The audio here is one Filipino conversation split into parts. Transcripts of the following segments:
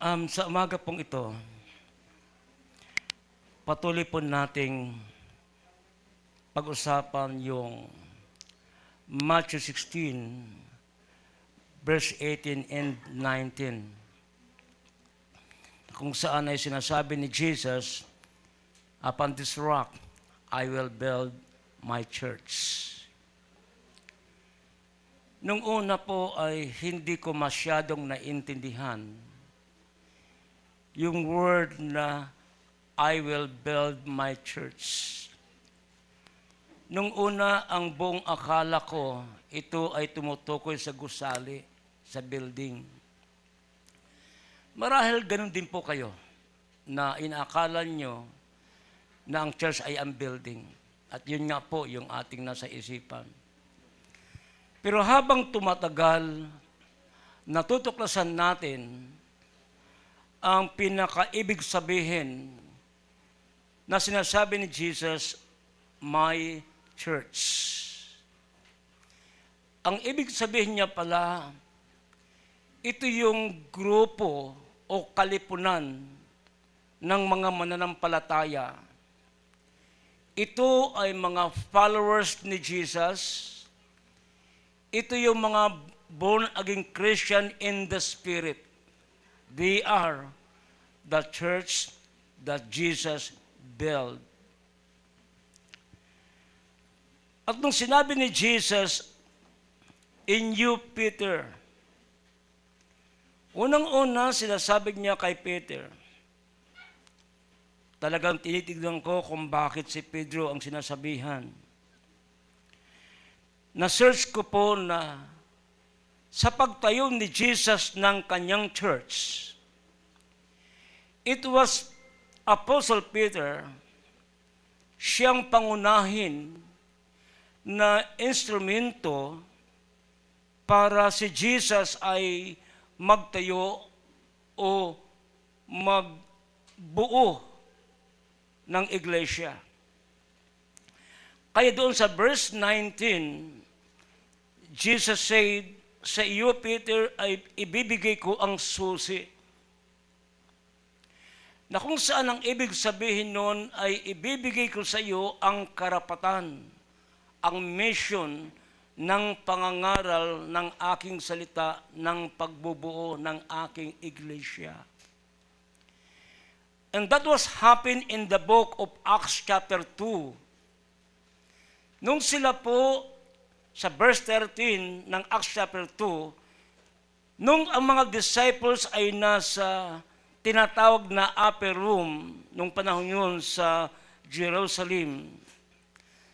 Sa umaga pong ito, patuloy po nating pag-usapan yung Matthew 16, verse 18 and 19, kung saan ay sinasabi ni Jesus, "Upon this rock, I will build my church." Nung una po ay hindi ko masyadong naintindihan yung word na I will build my church. Nung una, ang buong akala ko, ito ay tumutukoy sa gusali, sa building. Marahil ganun din po kayo, na inaakala nyo na ang church ay ang building. At yun nga po yung ating nasa isipan. Pero habang tumatagal, natutuklasan natin ang pinakaibig sabihin na sinasabi ni Jesus, my church. Ang ibig sabihin niya pala, ito yung grupo o kalipunan ng mga mananampalataya. Ito ay mga followers ni Jesus. Ito yung mga born-again Christian in the Spirit. They are the church that Jesus built. At nung sinabi ni Jesus, "In you, Peter," unang-una sinasabi niya kay Peter, talagang tinitignan ko kung bakit si Pedro ang sinasabihan. Na-search ko po na sa pagtayo ni Jesus ng kanyang church, it was Apostle Peter, siyang pangunahin na instrumento para si Jesus ay magtayo o magbuo ng iglesia. Kaya doon sa verse 19, Jesus said, "Sa iyo, Peter, ay ibibigay ko ang susi." Na kung saan ang ibig sabihin nun ay ibibigay ko sa iyo ang karapatan, ang mission ng pangangaral ng aking salita, ng pagbubuo ng aking iglesia. And that was happened in the book of Acts chapter 2. Nung sila po, sa verse 13 ng Acts chapter 2, nung ang mga disciples ay nasa tinatawag na upper room, nung panahon yun sa Jerusalem,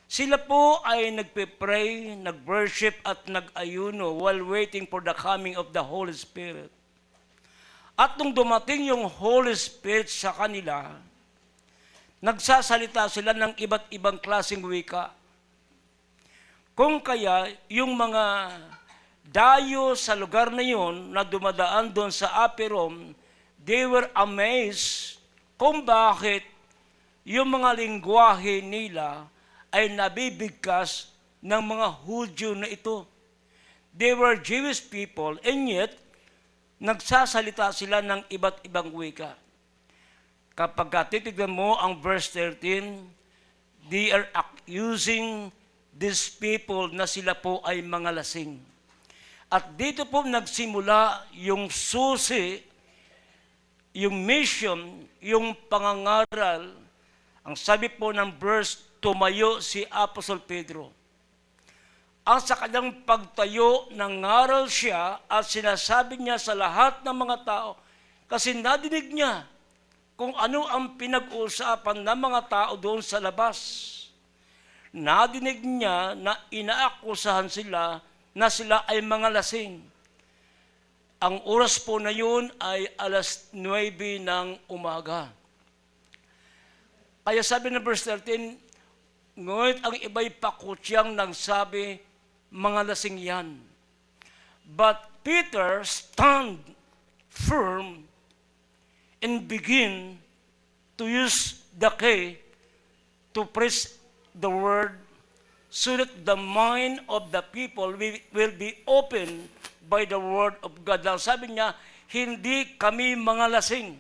sila po ay nagpe-pray, nag-worship at nag-ayuno while waiting for the coming of the Holy Spirit. At nung dumating yung Holy Spirit sa kanila, nagsasalita sila ng iba't ibang klaseng wika. Kung kaya, yung mga dayo sa lugar na yun, na dumadaan doon sa upper room, they were amazed kung bakit yung mga lingwahe nila ay nabibigkas ng mga Hudyo na ito. They were Jewish people, and yet, nagsasalita sila ng iba't ibang wika. Kapag titignan mo ang verse 13, they are accusing these people na sila po ay mga lasing. At dito po nagsimula yung susi, yung mission, yung pangangaral. Ang sabi po ng verse, tumayo si Apostol Pedro. Ang sa kanyang pagtayo, nangaral siya at sinasabi niya sa lahat ng mga tao, kasi nadinig niya kung ano ang pinag-uusapan ng mga tao doon sa labas. Nadinig niya na inaakusahan sila na sila ay mga lasing. Ang oras po na yun ay 9:09 ng umaga. Kaya sabi ng verse 13, ngunit ang iba'y pakutyang nagsabi, mga lasing yan. But Peter stand firm and begin to use the key to preach the word so that the mind of the people will be open by the word of God. Now, sabi niya, hindi kami mga lasing.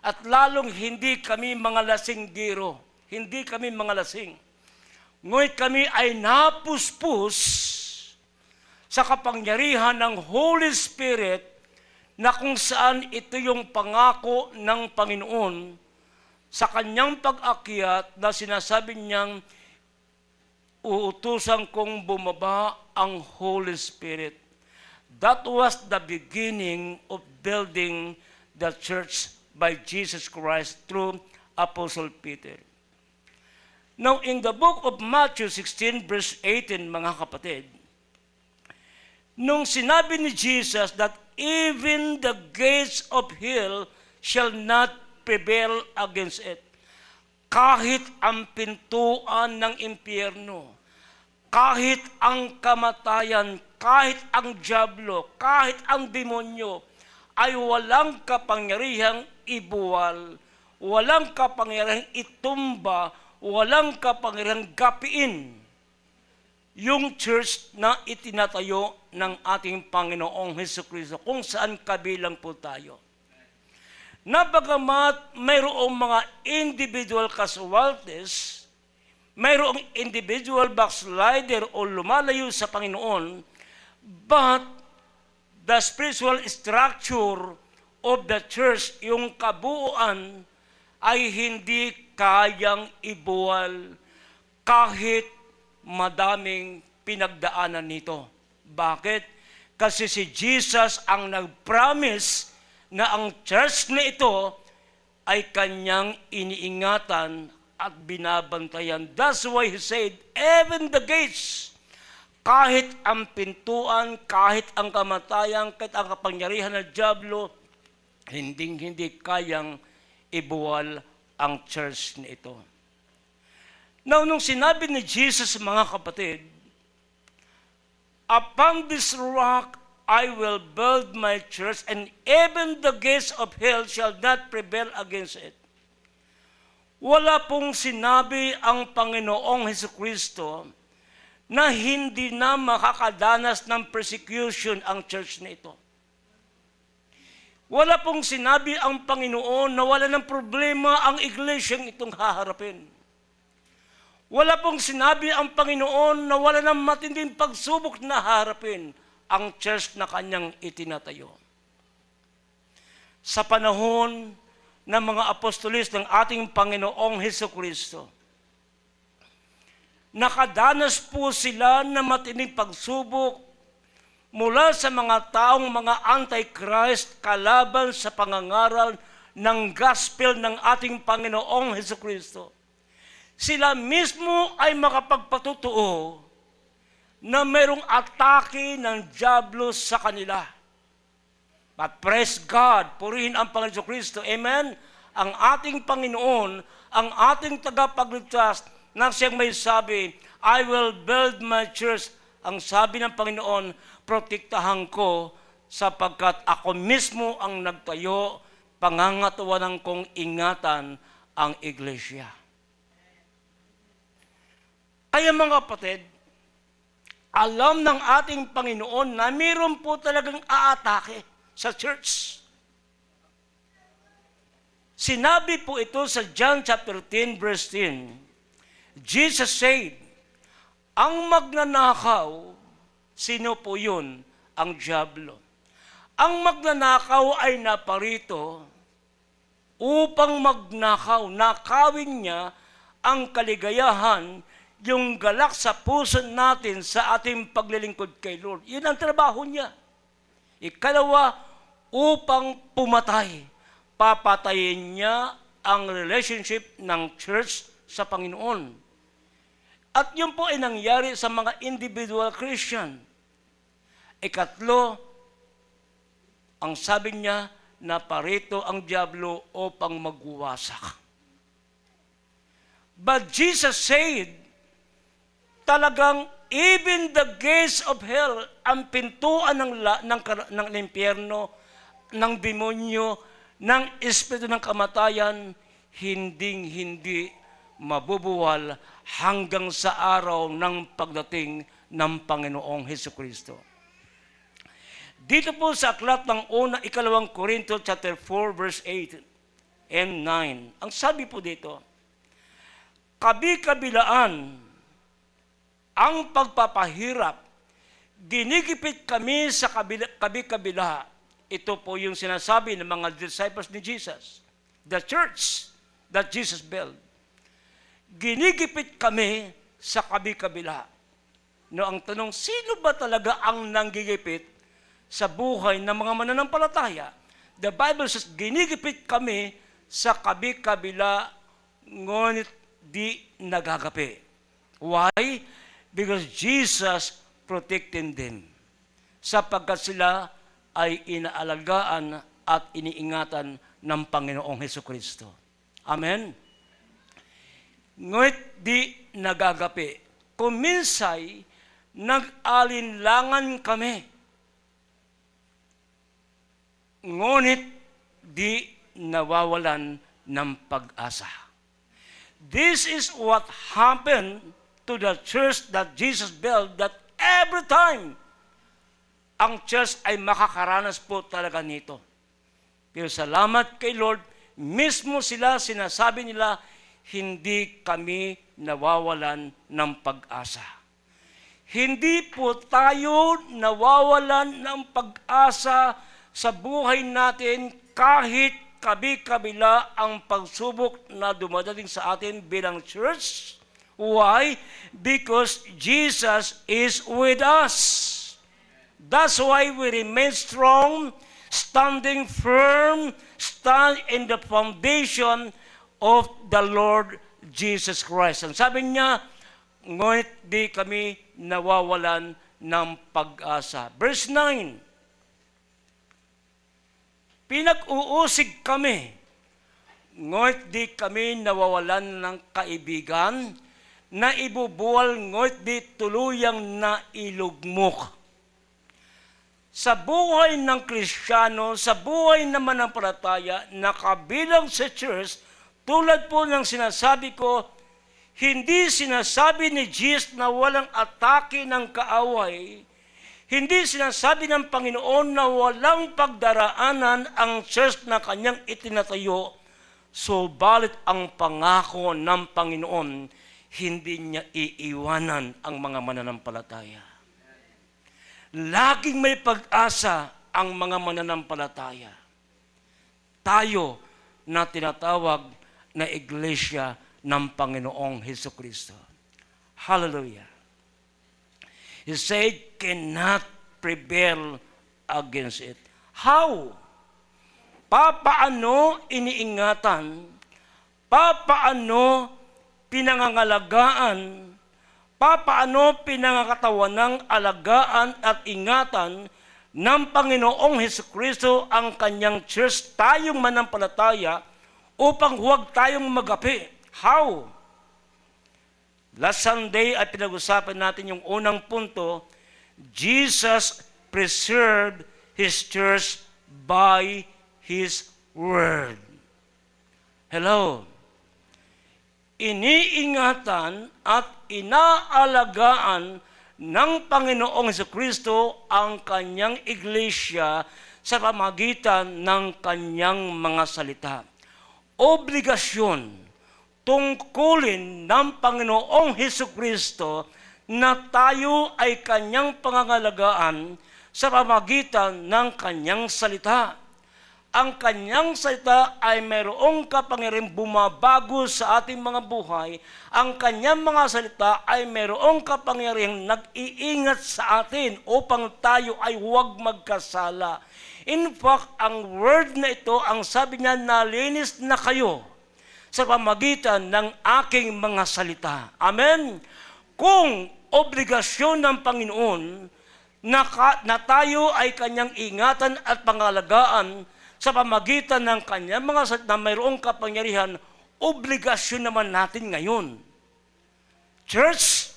At lalong hindi kami mga lasinggero. Hindi kami mga lasing. Ngunit kami ay napuspos sa kapangyarihan ng Holy Spirit na kung saan ito yung pangako ng Panginoon sa kanyang pag-akyat na sinasabi niyang uutusan kong bumaba ang Holy Spirit. That was the beginning of building the church by Jesus Christ through Apostle Peter. Now, in the book of Matthew 16, verse 18, mga kapatid, nung sinabi ni Jesus that even the gates of hell shall not prevail against it. Kahit ang pintuan ng impyerno, kahit ang kamatayan, kahit ang dyablo, kahit ang demonyo, ay walang kapangyarihang ibuwal, walang kapangyarihang itumba, walang kapangyarihang gapiin yung church na itinatayo ng ating Panginoong Hesukristo, kung saan kabilang po tayo. Napagamat mayroong mga individual casualties, mayroong individual backslider o lumalayo sa Panginoon, but the spiritual structure of the church, yung kabuuan, ay hindi kayang ibuwal kahit madaming pinagdaanan nito. Bakit? Kasi si Jesus ang nag-promise na ang church na ito ay kanyang iniingatan at binabantayan. That's why he said, even the gates, kahit ang pintuan, kahit ang kamatayan, kahit ang kapangyarihan ng dyablo, hindi kayang ibuwal ang church na ito. Now, nung sinabi ni Jesus, mga kapatid, upon this rock I will build my church, and even the gates of hell shall not prevail against it. Wala pong sinabi ang Panginoong Hesukristo na hindi na makakadanas ng persecution ang church na ito. Wala pong sinabi ang Panginoon na wala ng problema ang iglesyang itong haharapin. Wala pong sinabi ang Panginoon na wala ng matinding pagsubok na harapin ang church na kanyang itinatayo. Sa panahon ng mga apostolis ng ating Panginoong Hesukristo, nakadanas po sila ng matinding pagsubok mula sa mga taong mga antichrist kalaban sa pangangaral ng gospel ng ating Panginoong Hesukristo. Sila mismo ay makapagpatutuo na mayroong atake ng dyablo sa kanila. But praise God, purihin ang Panginoon Kristo. Amen? Ang ating Panginoon, ang ating tagapagligtas, na siyang may sabi, I will build my church. Ang sabi ng Panginoon, protektahan ko sapagkat ako mismo ang nagtayo, pangangatawanan kong ingatan ang iglesia. Kaya mga kapatid, alam ng ating Panginoon na mayroon po talagang aatake sa church. Sinabi po ito sa John chapter 10, verse 10. Jesus said, ang magnanakaw, sino po yun? Ang dyablo. Ang magnanakaw ay naparito upang magnakaw. Nakawin niya ang kaligayahan, yung galak sa puso natin sa ating paglilingkod kay Lord. Yun ang trabaho niya. Ikalawa, upang pumatay. Papatayin niya ang relationship ng church sa Panginoon. At yun po ay nangyari sa mga individual Christian. Ikatlo, ang sabi niya, na parito ang dyablo upang magwasak. But Jesus said, talagang even the gates of hell, ang pintuan ng impyerno, ng demonyo, ng espiritu ng kamatayan, hindi mabubuwal hanggang sa araw ng pagdating ng Panginoong Hesukristo. Dito po sa aklat ng ikalawang Korinto chapter 4 verse 8 and 9. Ang sabi po dito, kabi-kabilaan ang pagpapahirap, ginigipit kami sa kabi-kabila. Ito po yung sinasabi ng mga disciples ni Jesus, the church that Jesus built. Ginigipit kami sa kabi-kabila. No, ang tanong, sino ba talaga ang nanggigipit sa buhay ng mga mananampalataya? The Bible says, ginigipit kami sa kabi-kabila, ngunit di nagagapi. Why? Because Jesus protected them. Sapagkat sila ay inaalagaan at iniingatan ng Panginoong Hesukristo. Amen? Ngunit di nagagapi. Kung minsay, nag-alinlangan kami. Ngunit di nawawalan ng pag-asa. This is what happened to the church that Jesus built, that every time ang church ay makakaranas po talaga nito. Pero salamat kay Lord, mismo sila sinasabi nila, hindi kami nawawalan ng pag-asa. Hindi po tayo nawawalan ng pag-asa sa buhay natin kahit kabi-kabila ang pagsubok na dumadating sa atin bilang church. Why? Because Jesus is with us. That's why we remain strong, standing firm, stand in the foundation of the Lord Jesus Christ. Ang sabi niya, ngunit di kami nawawalan ng pag-asa. Verse 9, pinag-uusig kami, ngunit di kami nawawalan ng kaibigan, na ibubuwal ngunit di tuluyang nailugmok. Sa buhay ng Kristiyano, sa buhay naman ng palataya, na kabilang sa church, tulad po ng sinasabi ko, hindi sinasabi ni Jesus na walang atake ng kaaway. Hindi sinasabi ng Panginoon na walang pagdaraanan ang church na kanyang itinatayo. Subalit ang pangako ng Panginoon, hindi niya iiwanan ang mga mananampalataya. Laging may pag-asa ang mga mananampalataya. Tayo na tinatawag na iglesia ng Panginoong Hesukristo. Hallelujah. He said, cannot prevail against it. How? Papaano iniingatan? Papaano pinangangalagaan? Papaano pinangakatawan ng alagaan at ingatan ng Panginoong Hesukristo ang kanyang church, tayong manampalataya, upang huwag tayong magapi? How? Last Sunday ay pinag-usapan natin yung unang punto, Jesus preserved His church by His Word. Hello? Iniingatan at inaalagaan ng Panginoong Hesukristo ang kanyang iglesia sa pamagitan ng kanyang mga salita. Obligasyon, tungkulin ng Panginoong Hesukristo na tayo ay kanyang pangangalagaan sa pamagitan ng kanyang salita. Ang kanyang salita ay mayroong kapangyarihang bumabago sa ating mga buhay. Ang kanyang mga salita ay mayroong kapangyarihang nag-iingat sa atin upang tayo ay huwag magkasala. In fact, ang word na ito, ang sabi niya, nalinis na kayo sa pamagitan ng aking mga salita. Amen? Kung obligasyon ng Panginoon na tayo ay kanyang ingatan at pangalagaan sa pamagitan ng kanyang mga salita na mayroong kapangyarihan, obligasyon naman natin ngayon. Church,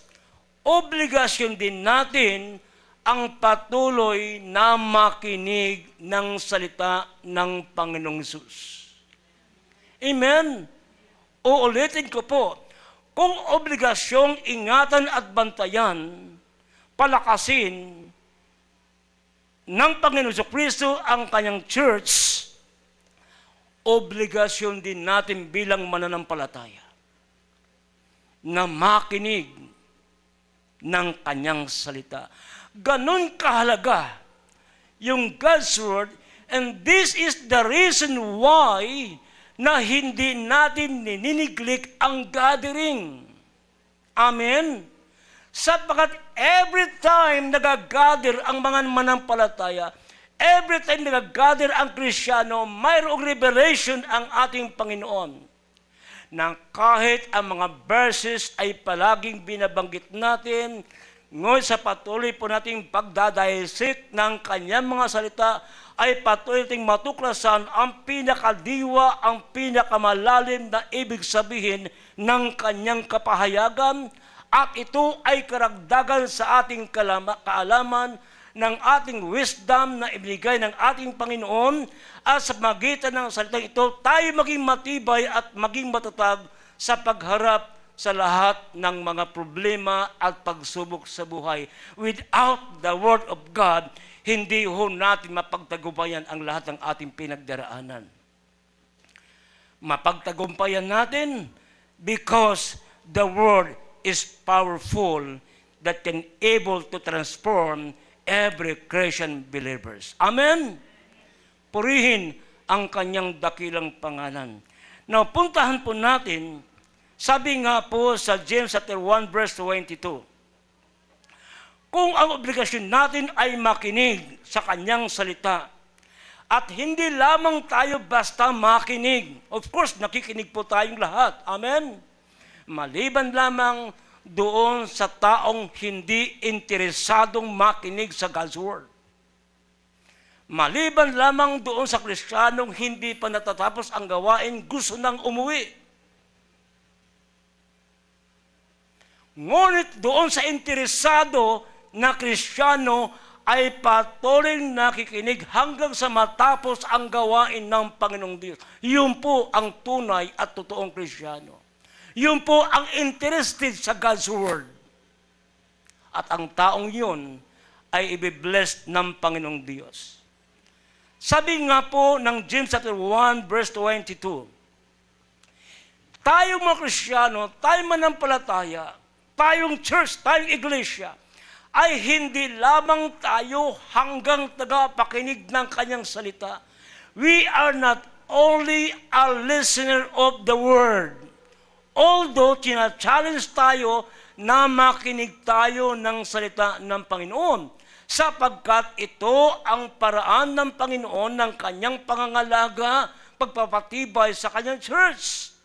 obligasyon din natin ang patuloy na makinig ng salita ng Panginoong Hesus. Amen? Uulitin ko po, kung obligasyong ingatan at bantayan, palakasin, ng Panginoon Jesucristo ang kanyang church, obligasyon din natin bilang mananampalataya na makinig ng kanyang salita. Ganon kahalaga yung God's Word, and this is the reason why na hindi natin nininiglik ang gathering. Amen? Sapagkat every time nagagather ang mga manampalataya, every time nagagather ang Kristiyano, mayroong revelation ang ating Panginoon na kahit ang mga verses ay palaging binabanggit natin, ngunit sa patuloy po nating pagdadisect ng kanyang mga salita, ay patuloy nating matuklasan ang pinakadiwa, ang pinakamalalim na ibig sabihin ng kanyang kapahayagan, at ito ay karagdagan sa ating kaalaman ng ating wisdom na ibigay ng ating Panginoon, at sa magitan ng salitang ito, tayo maging matibay at maging matatag sa pagharap sa lahat ng mga problema at pagsubok sa buhay. Without the Word of God, hindi ho natin mapagtagumpayan ang lahat ng ating pinagdaraanan. Mapagtagumpayan natin because the Word is powerful that can able to transform every Christian believers. Amen? Purihin ang kanyang dakilang pangalan. Now, puntahan po natin, sabi nga po sa James 1 verse 22, kung ang obligasyon natin ay makinig sa kanyang salita, at hindi lamang tayo basta makinig. Of course, nakikinig po tayong lahat. Amen? Maliban lamang doon sa taong hindi interesadong makinig sa God's Word. Maliban lamang doon sa Kristiyanong hindi pa natatapos ang gawain, gusto nang umuwi. Ngunit doon sa interesado na Kristiyano ay patuloy nakikinig hanggang sa matapos ang gawain ng Panginoong Diyos. Yun po ang tunay at totoong Kristiyano. Yun po ang interested sa God's Word. At ang taong yun ay ibiblessed ng Panginoong Diyos. Sabi nga po ng James 1 verse 22, tayong mga Kristiyano, tayong manampalataya, tayong church, tayong iglesia, ay hindi lamang tayo hanggang tagapakinig ng kanyang salita. We are not only a listener of the Word. Although, tina-challenge tayo na makinig tayo ng salita ng Panginoon, sapagkat ito ang paraan ng Panginoon ng kanyang pangangalaga, pagpapatibay sa kanyang church.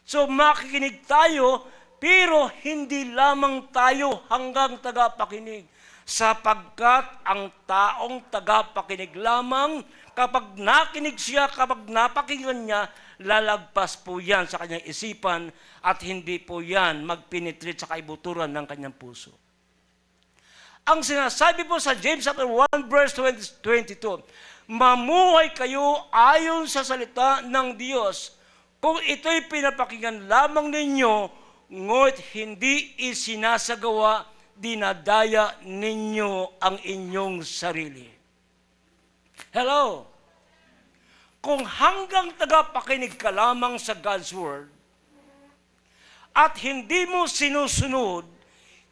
So, makikinig tayo, pero hindi lamang tayo hanggang tagapakinig, sapagkat ang taong tagapakinig lamang, kapag nakinig siya, kapag napakinggan niya, lalagpas po yan sa kanyang isipan at hindi po yan magpenetrate sa kaibuturan ng kanyang puso. Ang sinasabi po sa James 1 verse 22, mamuhay kayo ayon sa salita ng Diyos kung ito'y pinapakinggan lamang ninyo, ngunit hindi isinasagawa, dinadaya ninyo ang inyong sarili. Hello? Kung hanggang tagapakinig ka lamang sa God's Word at hindi mo sinusunod,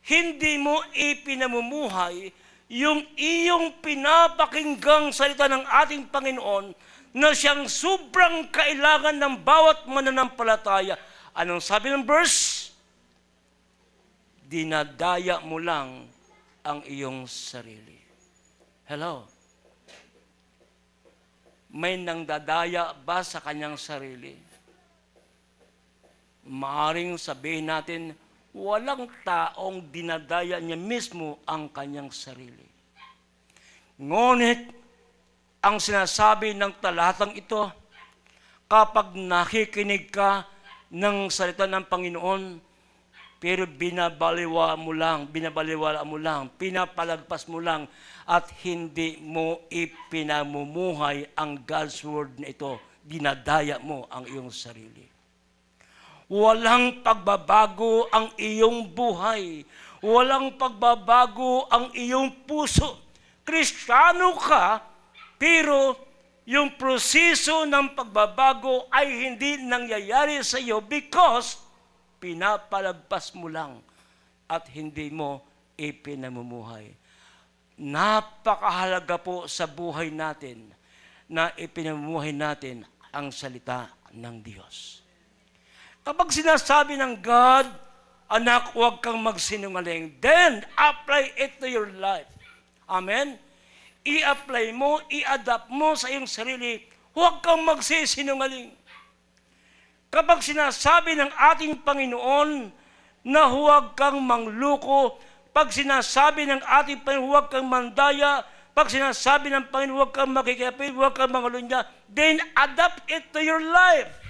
hindi mo ipinamumuhay yung iyong pinapakinggang salita ng ating Panginoon na siyang sobrang kailangan ng bawat mananampalataya. Anong sabi ng verse? Dinadaya mo lang ang iyong sarili. Hello? May nangdadaya ba sa kanyang sarili? Maaring sabihin natin, walang taong dinadaya niya mismo ang kanyang sarili. Ngunit, ang sinasabi ng talatang ito, kapag nakikinig ka ng salita ng Panginoon, pero binabaliwala mo lang, pinapalagpas mo lang, at hindi mo ipinamumuhay ang God's Word na ito, dinadaya mo ang iyong sarili. Walang pagbabago ang iyong buhay. Walang pagbabago ang iyong puso Kristiyano ka, pero yung proseso ng pagbabago ay hindi nangyayari sa iyo because pinapalagpas mo lang at hindi mo ipinamumuhay. Napakahalaga po sa buhay natin na ipinamumuhay natin ang salita ng Diyos. Kapag sinasabi ng God, anak, huwag kang magsinungaling, then apply it to your life. Amen? I-apply mo, i-adapt mo sa iyong sarili, huwag kang magsisinungaling. Kapag sinasabi ng ating Panginoon na huwag kang mangluko, pag sinasabi ng ating Panginoon huwag kang mandaya, pag sinasabi ng Panginoon huwag kang makikipid, huwag kang mangalunya, then adapt it to your life.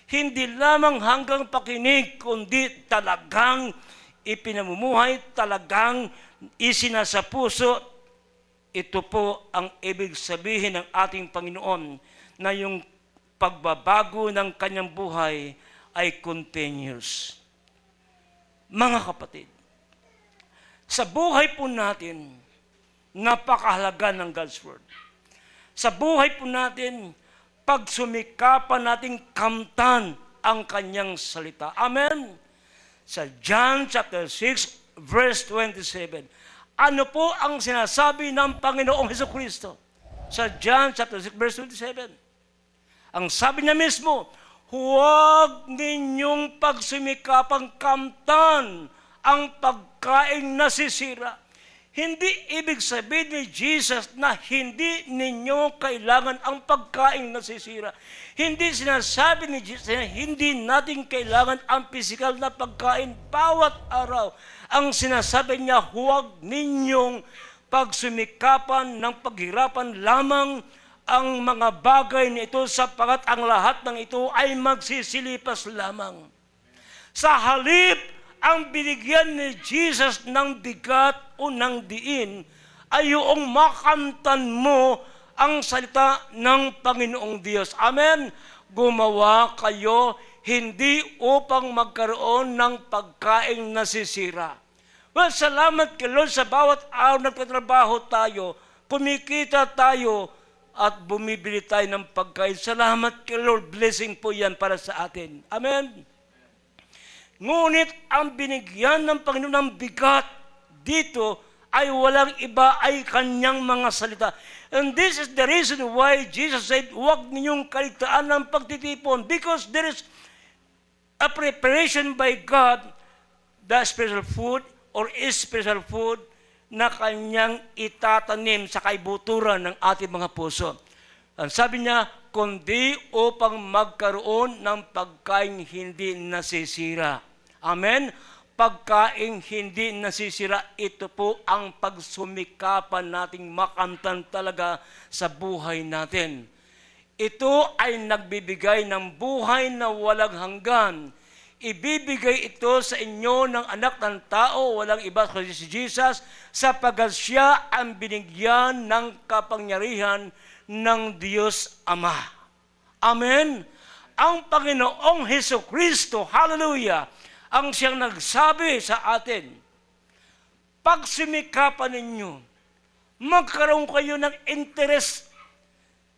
Hindi lamang hanggang pakinig, kundi talagang ipinamumuhay, talagang isinasapuso. Ito po ang ibig sabihin ng ating Panginoon na yung pagbabago ng kanyang buhay ay continuous. Mga kapatid, sa buhay po natin, napakahalaga ng God's Word. Sa buhay po natin, pagsumikapan nating kamtan ang kanyang salita. Amen? Sa John chapter 6, verse 27, ano po ang sinasabi ng Panginoong Hesukristo? Sa John chapter 6, verse 27, ang sabi niya mismo, huwag ninyong pagsumikapang kamtan ang pagkaing nasisira. Hindi ibig sabihin ni Jesus na hindi ninyo kailangan ang pagkaing nasisira. Hindi sinasabi ni Jesus na hindi natin kailangan ang pisikal na pagkain bawat araw. Ang sinasabi niya, huwag ninyong pagsumikapan ng paghirapan lamang ang mga bagay nito sapagat ang lahat ng ito ay magsisilipas lamang. Sa halip, ang binigyan ni Jesus ng bigat o ng diin ay yung makamtan mo ang salita ng Panginoong Diyos. Amen? Gumawa kayo hindi upang magkaroon ng pagkaing nasisira. Well, salamat kay Lord sa bawat araw nagtatrabaho tayo, kumikita tayo, at bumibili tayo ng pagkain. Salamat kay Lord, blessing po yan para sa atin. Amen? Ngunit ang binigyan ng Panginoon ng bigat dito ay walang iba ay kanyang mga salita. And this is the reason why Jesus said, huwag ninyong kaligtaan ng pagtitipon because there is a preparation by God, the special food or special food na kanyang itatanim sa kaibuturan ng ating mga puso. Ang sabi niya, kundi upang magkaroon ng pagkain hindi nasisira. Amen? Pagkain hindi nasisira, ito po ang pagsumikapan nating makamtan talaga sa buhay natin. Ito ay nagbibigay ng buhay na walang hanggan. Ibibigay ito sa inyo ng anak ng tao, walang iba kundi si Jesus, sapagkat siya ang binigyan ng kapangyarihan ng Diyos Ama. Amen? Ang Panginoong Hesukristo, hallelujah, ang siyang nagsabi sa atin, pagsumikapan ninyo, magkaroon kayo ng interest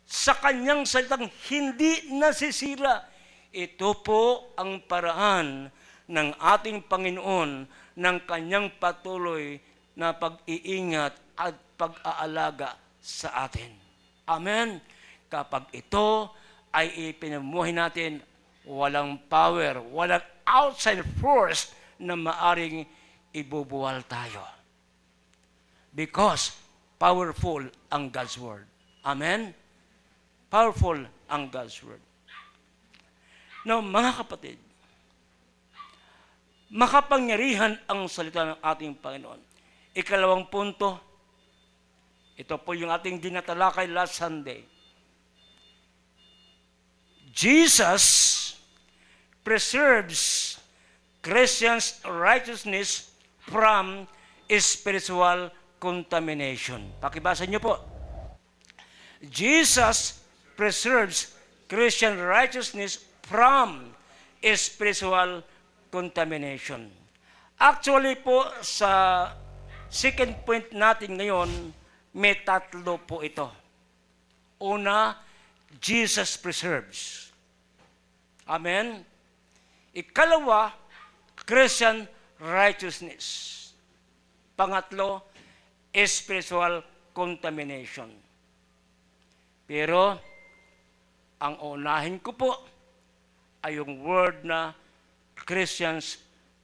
sa kanyang salitang hindi nasisira. Ito po ang paraan ng ating Panginoon ng kanyang patuloy na pag-iingat at pag-aalaga sa atin. Amen? Kapag ito ay ipinamuhay natin, walang power, walang outside force na maaring ibubuwal tayo. Because powerful ang God's Word. Amen? Powerful ang God's Word. Now, mga kapatid, makapangyarihan ang salita ng ating Panginoon. Ikalawang punto, ito po yung ating dinatalakay last Sunday. Jesus preserves Christians' righteousness from spiritual contamination. Pakibasa niyo po. Jesus preserves Christian righteousness from spiritual contamination. Actually po, sa second point natin ngayon, may tatlo po ito. Una, Jesus preserves. Amen? Ikalawa, Christian righteousness. Pangatlo, spiritual contamination. Pero, ang unahin ko po ay yung word na Christians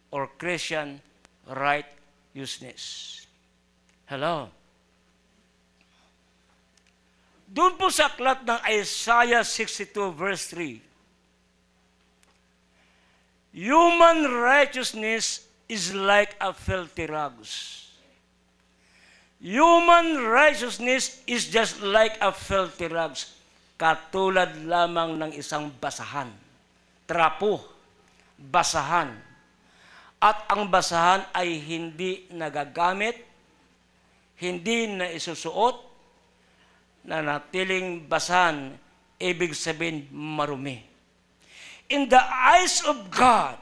or Christian righteousness. Hello? Doon po sa aklat ng Isaiah 62 verse 3, human righteousness is like a filthy rags. Human righteousness is just like a filthy rags. Katulad lamang ng isang basahan. Trapo. Basahan. At ang basahan ay hindi nagagamit, hindi na isusuot, na natiling basahan, ibig sabihin marumi. In the eyes of God,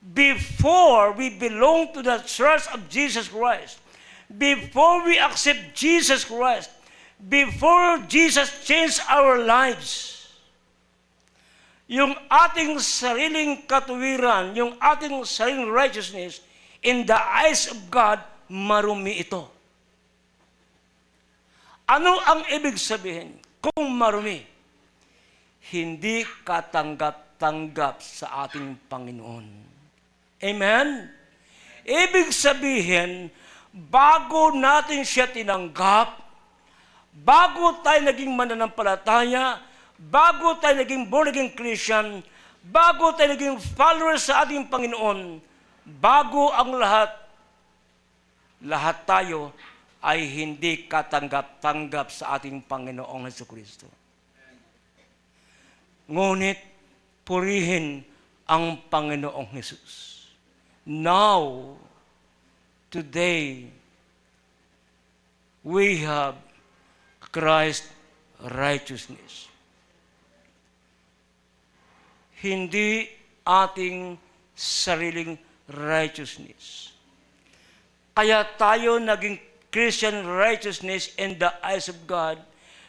before we belong to the church of Jesus Christ, before we accept Jesus Christ, before Jesus changed our lives, yung ating sariling katuwiran, yung ating sariling righteousness, in the eyes of God, marumi ito. Ano ang ibig sabihin? Kung marumi, hindi katanggap-tanggap sa ating Panginoon. Amen? Ibig sabihin, bago natin siya tinanggap, bago tayo naging mananampalataya, bago tayo naging born-again Christian, bago tayo naging followers sa ating Panginoon, bago ang lahat tayo ay hindi katanggap-tanggap sa ating Panginoong Jesucristo. Ngunit, purihin ang Panginoong Jesus. Now, today, we have Christ's righteousness. Hindi ating sariling righteousness. Kaya tayo naging Christian righteousness in the eyes of God,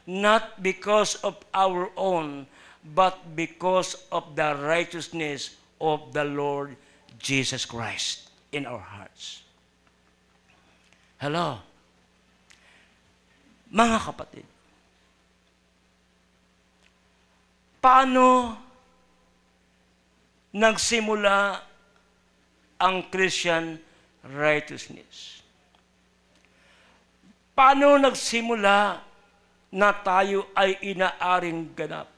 not because of our own, but because of the righteousness of the Lord Jesus Christ in our hearts. Hello? Mga kapatid, paano nagsimula ang Christian righteousness? Paano nagsimula na tayo ay inaaring ganap?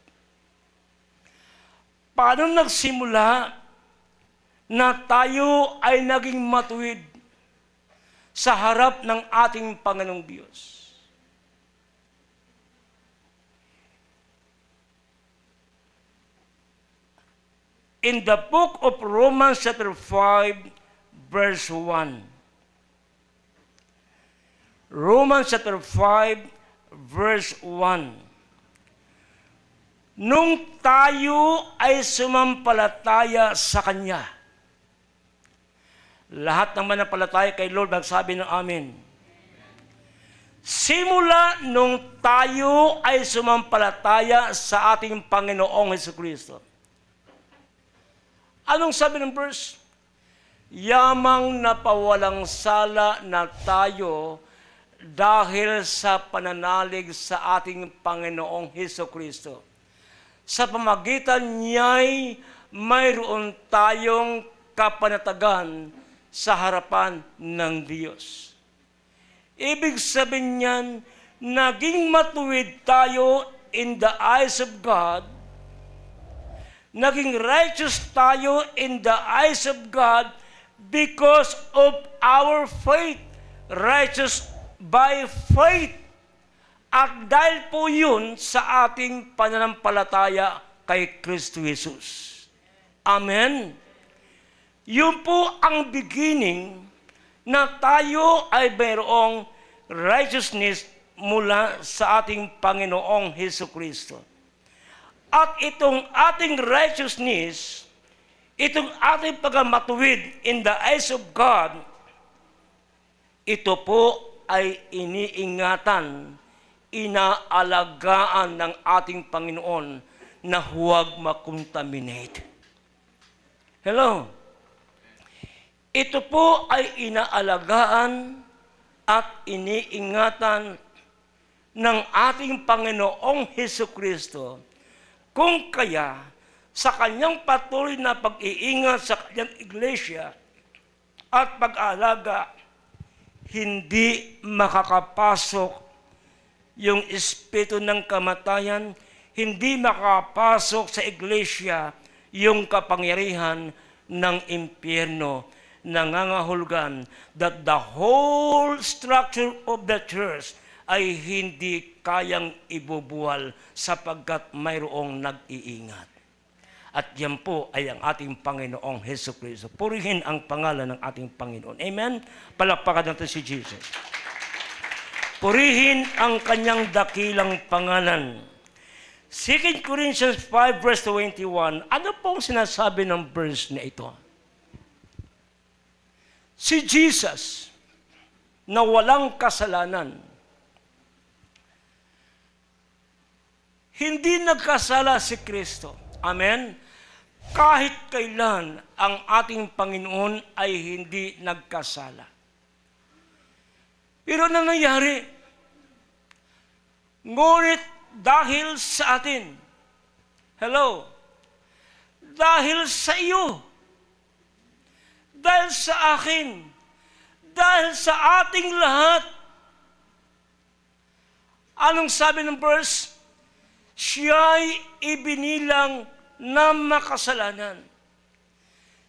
Paano nagsimula na tayo ay naging matuwid sa harap ng ating Panginoong Diyos? In the book of Romans chapter 5, verse 1. Romans chapter 5, verse 1. Nung tayo ay sumampalataya sa Kanya, lahat ng manampalataya kay Lord, magsabi ng amen. Simula nung tayo ay sumampalataya sa ating Panginoong Jesucristo. Anong sabi ng verse? Yamang napawalang sala na tayo dahil sa pananalig sa ating Panginoong Jesucristo. Sa pamagitan niya'y mayroon tayong kapanatagan sa harapan ng Diyos. Ibig sabihin niyan, naging matuwid tayo in the eyes of God, naging righteous tayo in the eyes of God because of our faith. Righteous by faith. At dahil po yun sa ating pananampalataya kay Kristo Jesus. Amen? Yun po ang beginning na tayo ay mayroong righteousness mula sa ating Panginoong Jesucristo. At itong ating righteousness, itong ating pagmatuwid in the eyes of God, ito po ay iniingatan, inaalagaan ng ating Panginoon na huwag makontaminate. Hello? Ito po ay inaalagaan at iniingatan ng ating Panginoong Hesukristo. Kung kaya, sa kanyang patuloy na pag-iingat sa kanyang iglesia at pag-aalaga, hindi makakapasok yung espiritu ng kamatayan, hindi makakapasok sa iglesia yung kapangyarihan ng impyerno. Nangangahulugan that the whole structure of the church ay hindi kayang ibubuwal sapagkat mayroong nag-iingat. At yan po ay ang ating Panginoong Hesukristo. Purihin ang pangalan ng ating Panginoon. Amen? Palakpakan natin si Jesus. Purihin ang kanyang dakilang pangalan. 2 Corinthians 5 verse 21, ano pong sinasabi ng verse na ito? Si Jesus, na walang kasalanan, hindi nagkasala si Kristo. Amen? Kahit kailan ang ating Panginoon ay hindi nagkasala. Pero na nangyari, ngunit dahil sa atin, hello, dahil sa iyo, dahil sa akin, dahil sa ating lahat, anong sabi ng verse? Siya'y ibinilang na makasalanan.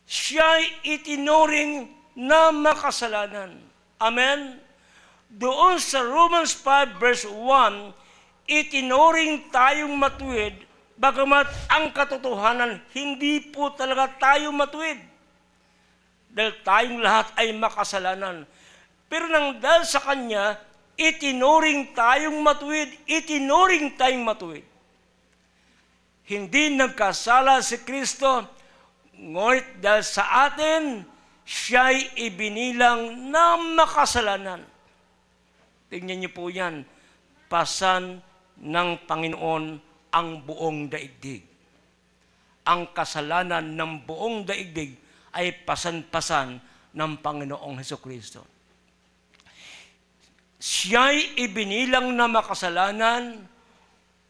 Siya'y itinuring na makasalanan. Amen? Doon sa Romans 5 verse 1, itinuring tayong matuwid, bagamat ang katotohanan, hindi po talaga tayo matuwid. Dahil tayong lahat ay makasalanan. Pero nang dahil sa Kanya, itinuring tayong matuwid, itinuring tayong matuwid. Hindi nagkasala si Kristo, ngunit dahil sa atin, siya'y ibinilang na makasalanan. Tingnan niyo po yan, pasan ng Panginoon ang buong daigdig. Ang kasalanan ng buong daigdig ay pasan-pasan ng Panginoong Hesukristo. Siya'y ibinilang na makasalanan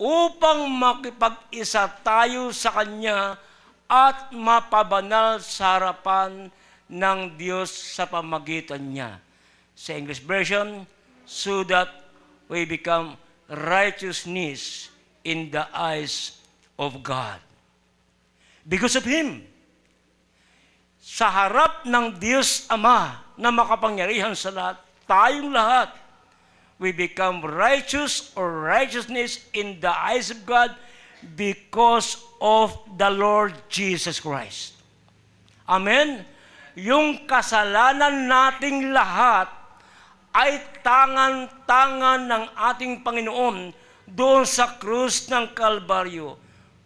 upang makipag-isa tayo sa Kanya at mapabanal sa harapan ng Diyos sa pamagitan niya. Sa English version, so that we become righteousness in the eyes of God. Because of Him, sa harap ng Diyos Ama na makapangyarihan sa lahat, tayong lahat, we become righteous or righteousness in the eyes of God because of the Lord Jesus Christ. Amen? Yung kasalanan nating lahat ay tangan-tangan ng ating Panginoon doon sa krus ng Kalbaryo.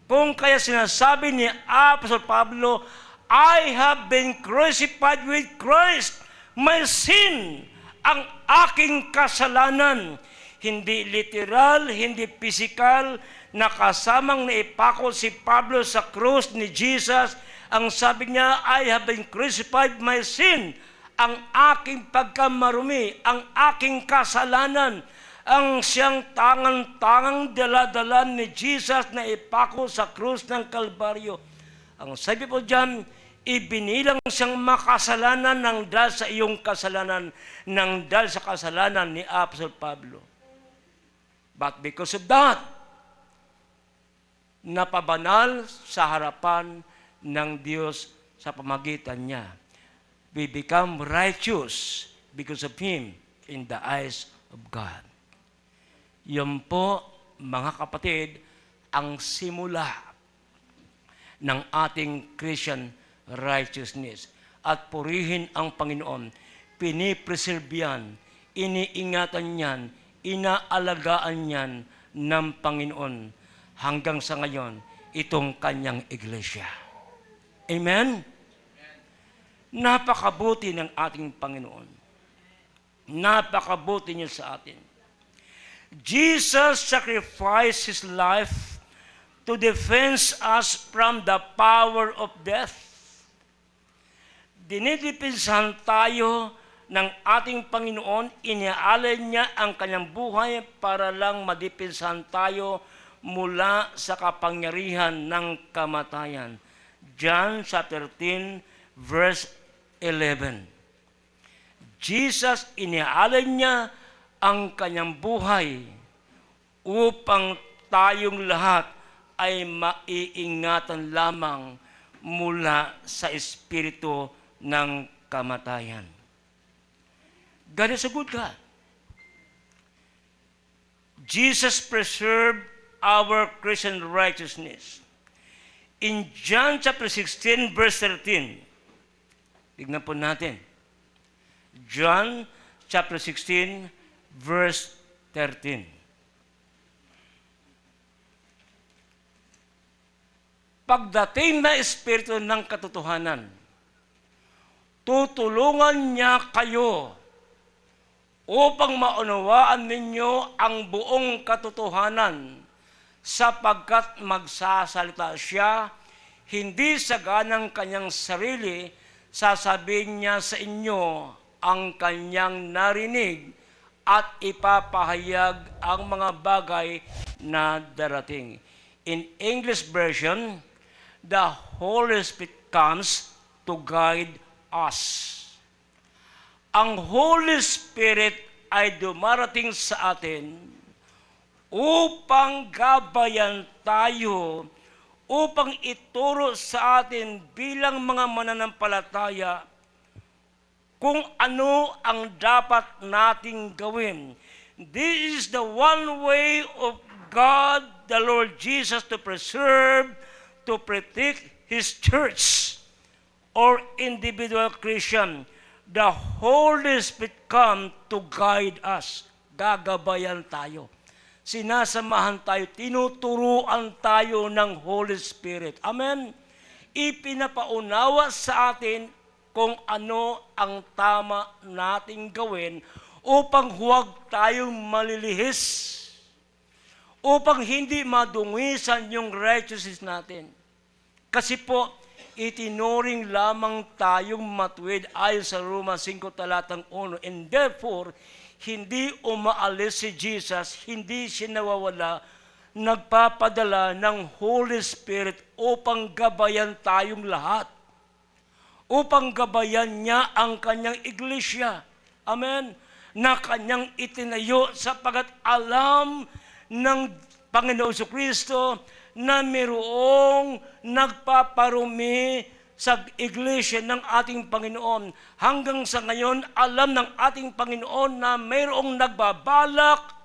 Kung kaya sinasabi ni Apostol Pablo, I have been crucified with Christ. My sin, ang aking kasalanan. Hindi literal, hindi physical, nakasamang naipako si Pablo sa krus ni Jesus. Ang sabi niya, I have been crucified my sin. Ang aking pagkamarumi, ang aking kasalanan, ang siyang tangang-tangang dala-dala ni Jesus na ipako sa krus ng Kalbaryo. Ang sabi po dyan, ibinilang siyang makasalanan ng dahil sa iyong kasalanan, ng dahil sa kasalanan ni Apostol Pablo. But because of that, napabanal sa harapan ng Diyos sa pamagitan niya. We become righteous because of Him in the eyes of God. Yan po, mga kapatid, ang simula ng ating Christian righteousness. At purihin ang Panginoon. Pinipreserve yan, iniingatan yan, inaalagaan yan ng Panginoon hanggang sa ngayon itong kanyang iglesia. Amen? Napakabuti ng ating Panginoon. Napakabuti niyo sa atin. Jesus sacrificed His life to defend us from the power of death. Dinidipinsahan tayo ng ating Panginoon, iniaalay niya ang kanyang buhay para lang madipinsahan tayo mula sa kapangyarihan ng kamatayan. John chapter 13, verse 11. Jesus, iniaalay niya ang kanyang buhay upang tayong lahat ay maiingatan lamang mula sa espiritu ng kamatayan. God is a good God. Jesus preserved our Christian righteousness. In John chapter 16, verse 13, tignan po natin. John chapter 16, verse 13. Pagdating na espiritu ng katotohanan, tutulungan niya kayo upang maunawaan ninyo ang buong katotohanan, sapagkat magsasalita siya hindi sa ganang kanyang sarili, sasabihin niya sa inyo ang kanyang narinig at ipapahayag ang mga bagay na darating. In English version, the Holy Spirit comes to guide us. Ang Holy Spirit ay dumarating sa atin upang gabayan tayo, upang ituro sa atin bilang mga mananampalataya kung ano ang dapat nating gawin. This is the one way of God, the Lord Jesus, to preserve, to protect His church or individual Christian. The Holy Spirit come to guide us. Gagabayan tayo. Sinasamahan tayo, tinuturuan tayo ng Holy Spirit. Amen? Ipinapaunawa sa atin kung ano ang tama nating gawin upang huwag tayong malilihis, upang hindi madungisan yung righteousness natin. Kasi po, itinuring lamang tayong matuwid ayon sa Roma 5 talatang 1. And therefore, hindi umaalis si Jesus, hindi siya nawawala, nagpapadala ng Holy Spirit upang gabayan tayong lahat. Upang gabayan niya ang kanyang iglesia. Amen? Na kanyang itinayo sapagat alam ng Panginoon Kristo na mayroong nagpaparumi sa iglesia ng ating Panginoon. Hanggang sa ngayon, alam ng ating Panginoon na mayroong nagbabalak,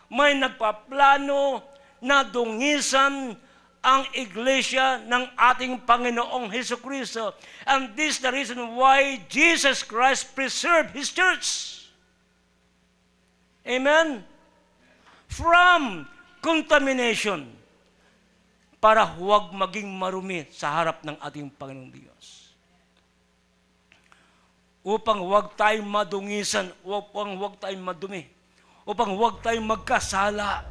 may nagpaplano na dungisan ang iglesia ng ating Panginoong Hesukristo. And this is the reason why Jesus Christ preserved His church. Amen? From contamination, para huwag maging marumi sa harap ng ating Panginoong Diyos. Upang huwag tayong madungisan, upang huwag tayong madumi, upang huwag tayong magkasala.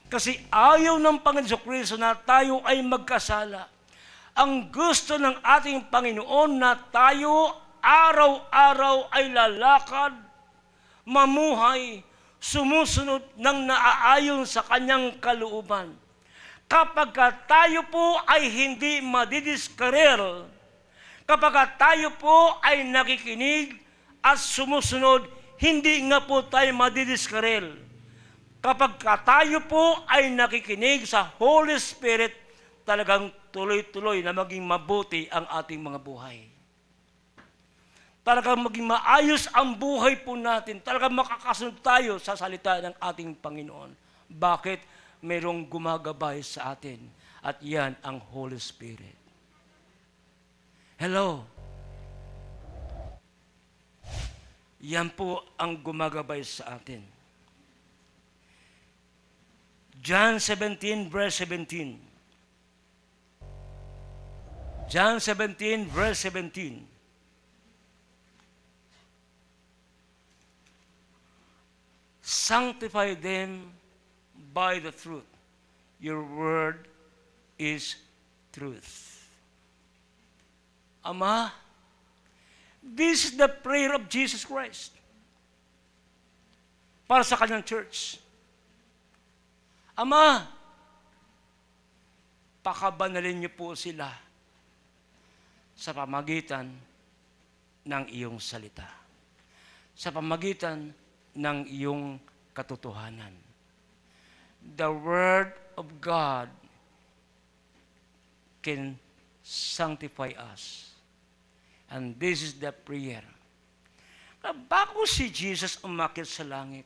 Kasi ayaw ng Panginoon Kristo na tayo ay magkasala. Ang gusto ng ating Panginoon na tayo araw-araw ay lalakad, mamuhay, sumusunod ng naaayon sa kanyang kalooban. Kapag tayo po ay hindi madidiskarel, kapag tayo po ay nakikinig at sumusunod, hindi nga po tayo madidiskarel. Kapag tayo po ay nakikinig sa Holy Spirit, talagang tuloy-tuloy na maging mabuti ang ating mga buhay. Talagang maging maayos ang buhay po natin. Talagang makakasunod tayo sa salita ng ating Panginoon. Bakit? Mayroong gumagabay sa atin. At yan ang Holy Spirit. Hello? Yan po ang gumagabay sa atin. John 17, verse 17. John 17, verse 17. Sanctify them by the truth. Your word is truth. Ama, this is the prayer of Jesus Christ para sa kanyang church. Ama, pakabanalin niyo po sila sa pamagitan ng iyong salita, sa pamagitan ng iyong katotohanan. The Word of God can sanctify us. And this is the prayer. Bago si Jesus umakyat sa langit,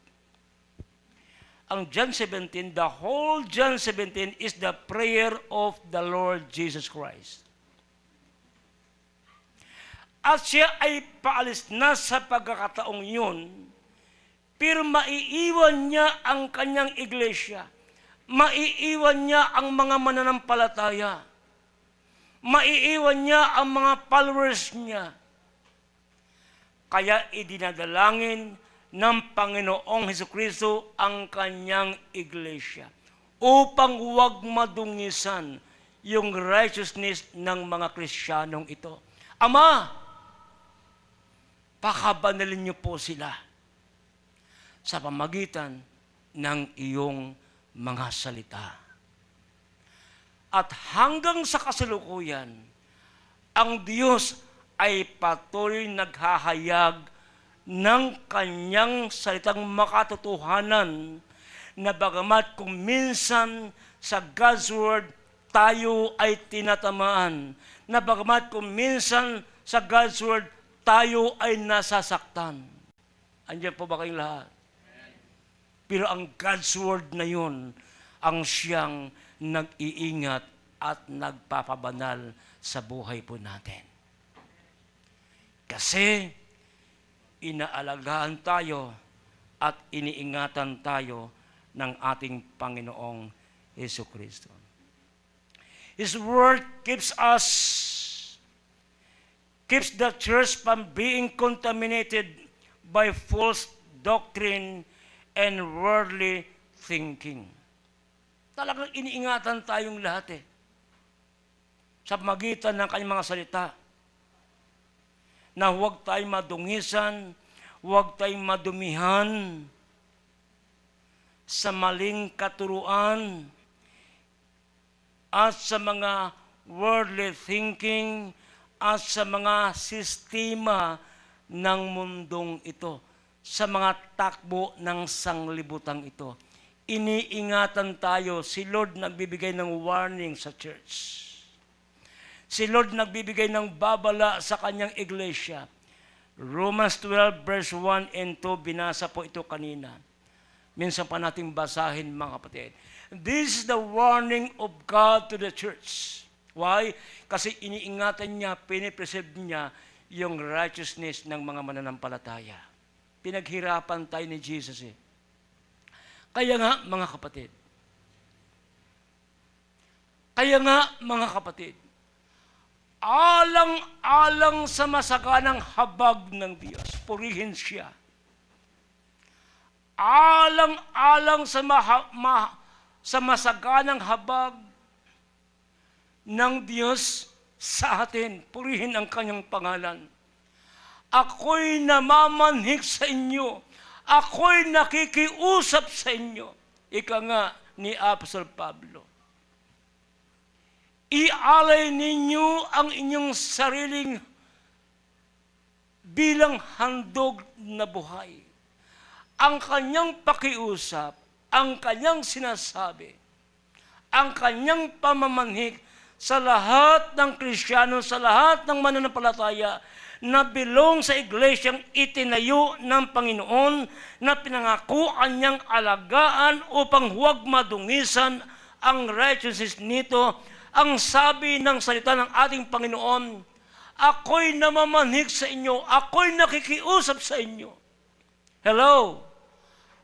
ang John 17, the whole John 17 is the prayer of the Lord Jesus Christ. At siya ay paalis na sa pagkakataong yun, pero maiiwan niya ang kanyang iglesia. Maiiwan niya ang mga mananampalataya. Maiiwan niya ang mga followers niya. Kaya idinadalangin ng Panginoong Hesukristo ang kanyang iglesia upang huwag madungisan yung righteousness ng mga Kristiyanong ito. Ama, pakabanalin niyo po sila sa pamagitan ng iyong mga salita. At hanggang sa kasalukuyan, ang Diyos ay patuloy naghahayag ng kanyang salitang makatotohanan na bagamat kung minsan sa God's Word tayo ay tinatamaan, na bagamat kung minsan sa God's Word tayo ay nasasaktan. Andiyan po ba kayong lahat? Pero ang God's Word na yun, ang siyang nag-iingat at nagpapabanal sa buhay po natin. Kasi inaalagaan tayo at iniingatan tayo ng ating Panginoong Hesukristo. His Word keeps the church from being contaminated by false doctrine and worldly thinking. Talagang iniingatan tayong lahat sa magitan ng kanyang mga salita na huwag tayong madungisan, huwag tayong madumihan sa maling katuruan at sa mga worldly thinking at sa mga sistema ng mundong ito, sa mga takbo ng sanglibutang ito. Iniingatan tayo. Si Lord nagbibigay ng warning sa church. Si Lord nagbibigay ng babala sa kanyang iglesia. Romans 12 verse 1 and 2, binasa po ito kanina. Minsan pa nating basahin, mga kapatid. This is the warning of God to the church. Why? Kasi iniingatan niya, pinipreserve niya yung righteousness ng mga mananampalataya. Pinaghirapan tayo ni Jesus Kaya nga, mga kapatid, alang-alang sa masaganang habag ng Diyos, purihin siya. Alang-alang sa masaganang habag ng Diyos sa atin, purihin ang kanyang pangalan. Ako'y namamanhik sa inyo. Ako'y nakikiusap sa inyo. Ika nga ni Apostol Pablo. Ialay ninyo ang inyong sariling bilang handog na buhay. Ang kanyang pakiusap, ang kanyang sinasabi, ang kanyang pamamanhik sa lahat ng Kristiyano, sa lahat ng mananampalataya na belong sa iglesyang itinayo ng Panginoon na pinangakuan niyang alagaan upang huwag madungisan ang righteousness nito. Ang sabi ng salita ng ating Panginoon, ako'y namamanhik sa inyo, ako'y nakikiusap sa inyo. Hello!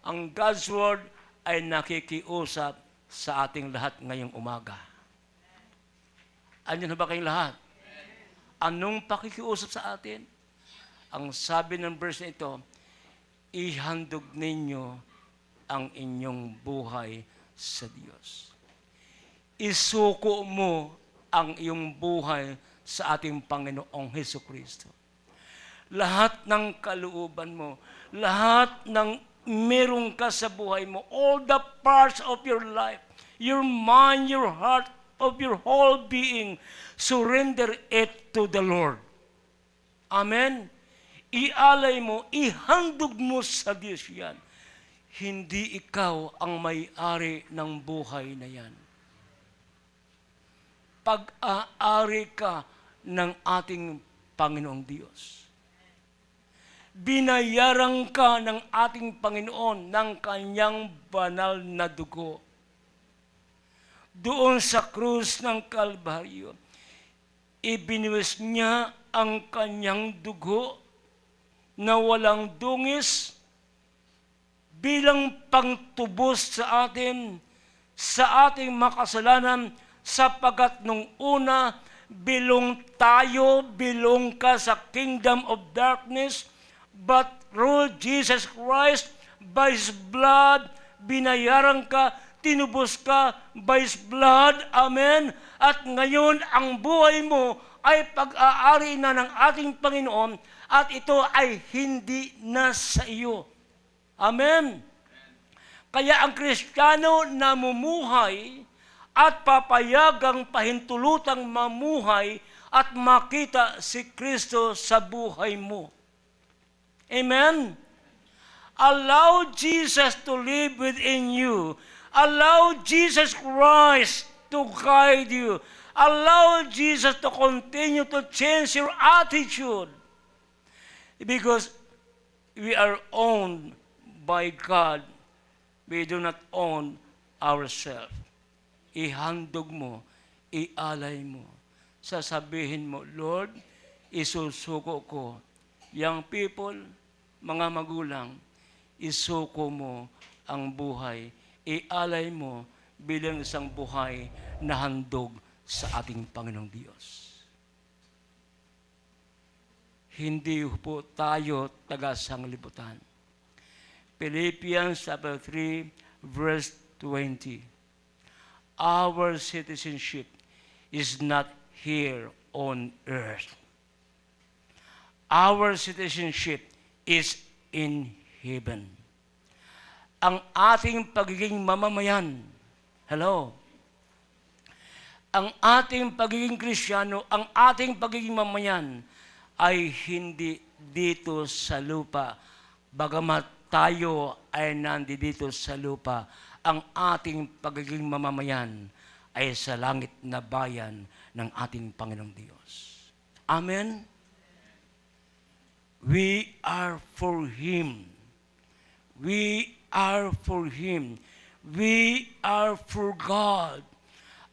Ang God's Word ay nakikiusap sa ating lahat ngayong umaga. Andiyan ba kayong lahat? Anong pakikiusap sa atin? Ang sabi ng verse na ito, ihandog ninyo ang inyong buhay sa Diyos. Isuko mo ang iyong buhay sa ating Panginoong Hesukristo. Lahat ng kalooban mo, lahat ng meron ka sa buhay mo, all the parts of your life, your mind, your heart, of your whole being, surrender it to the Lord. Amen? Ialay mo, ihandog mo sa Diyos yan. Hindi ikaw ang may-ari ng buhay na yan. Pag-aari ka ng ating Panginoong Diyos. Binayaran ka ng ating Panginoon ng kanyang banal na dugo. Doon sa krus ng Kalbaryo, ibiniwis niya ang kanyang dugo na walang dungis bilang pangtubos sa atin, sa ating makasalanan, sapagat nung una, bilong ka sa kingdom of darkness, but through Jesus Christ, by His blood, binayaran ka, tinubos ka by His blood. Amen? At ngayon, ang buhay mo ay pag-aari na ng ating Panginoon at ito ay hindi na sa iyo. Amen? Kaya ang Kristiyano na mumuhay at papayagang pahintulutang mamuhay at makita si Kristo sa buhay mo. Amen? Allow Jesus to live within you. Allow Jesus Christ to guide you. Allow Jesus to continue to change your attitude. Because we are owned by God. We do not own ourselves. Ihandog mo, ialay mo. Sasabihin mo, Lord, isusuko ko. Young people, mga magulang, isuko mo ang buhay. Ialay mo bilang isang buhay na handog sa ating Panginoong Diyos. Hindi po tayo taga-sanglibutan. Philippians chapter 3, verse 20. Our citizenship is not here on earth. Our citizenship is in heaven. Ang ating pagiging mamamayan, hello, ang ating pagiging Kristiyano, ang ating pagiging mamamayan ay hindi dito sa lupa. Bagamat tayo ay nandito sa lupa, ang ating pagiging mamamayan ay sa langit na bayan ng ating Panginoong Diyos. Amen? We are for Him. We are for Him. We are for God.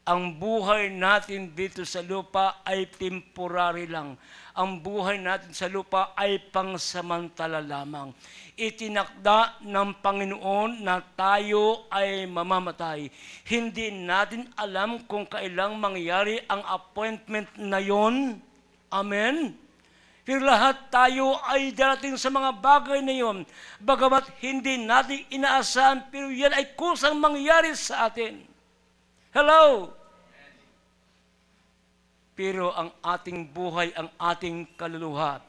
Ang buhay natin dito sa lupa ay temporary lang. Ang buhay natin sa lupa ay pangsamantala lamang. Itinakda ng Panginoon na tayo ay mamamatay. Hindi natin alam kung kailang mangyari ang appointment na yon. Amen? Pero lahat tayo ay darating sa mga bagay na yon. Bagamat hindi natin inaasahan, pero yan ay kusang mangyari sa atin. Hello? Pero ang ating buhay, ang ating kaluluwa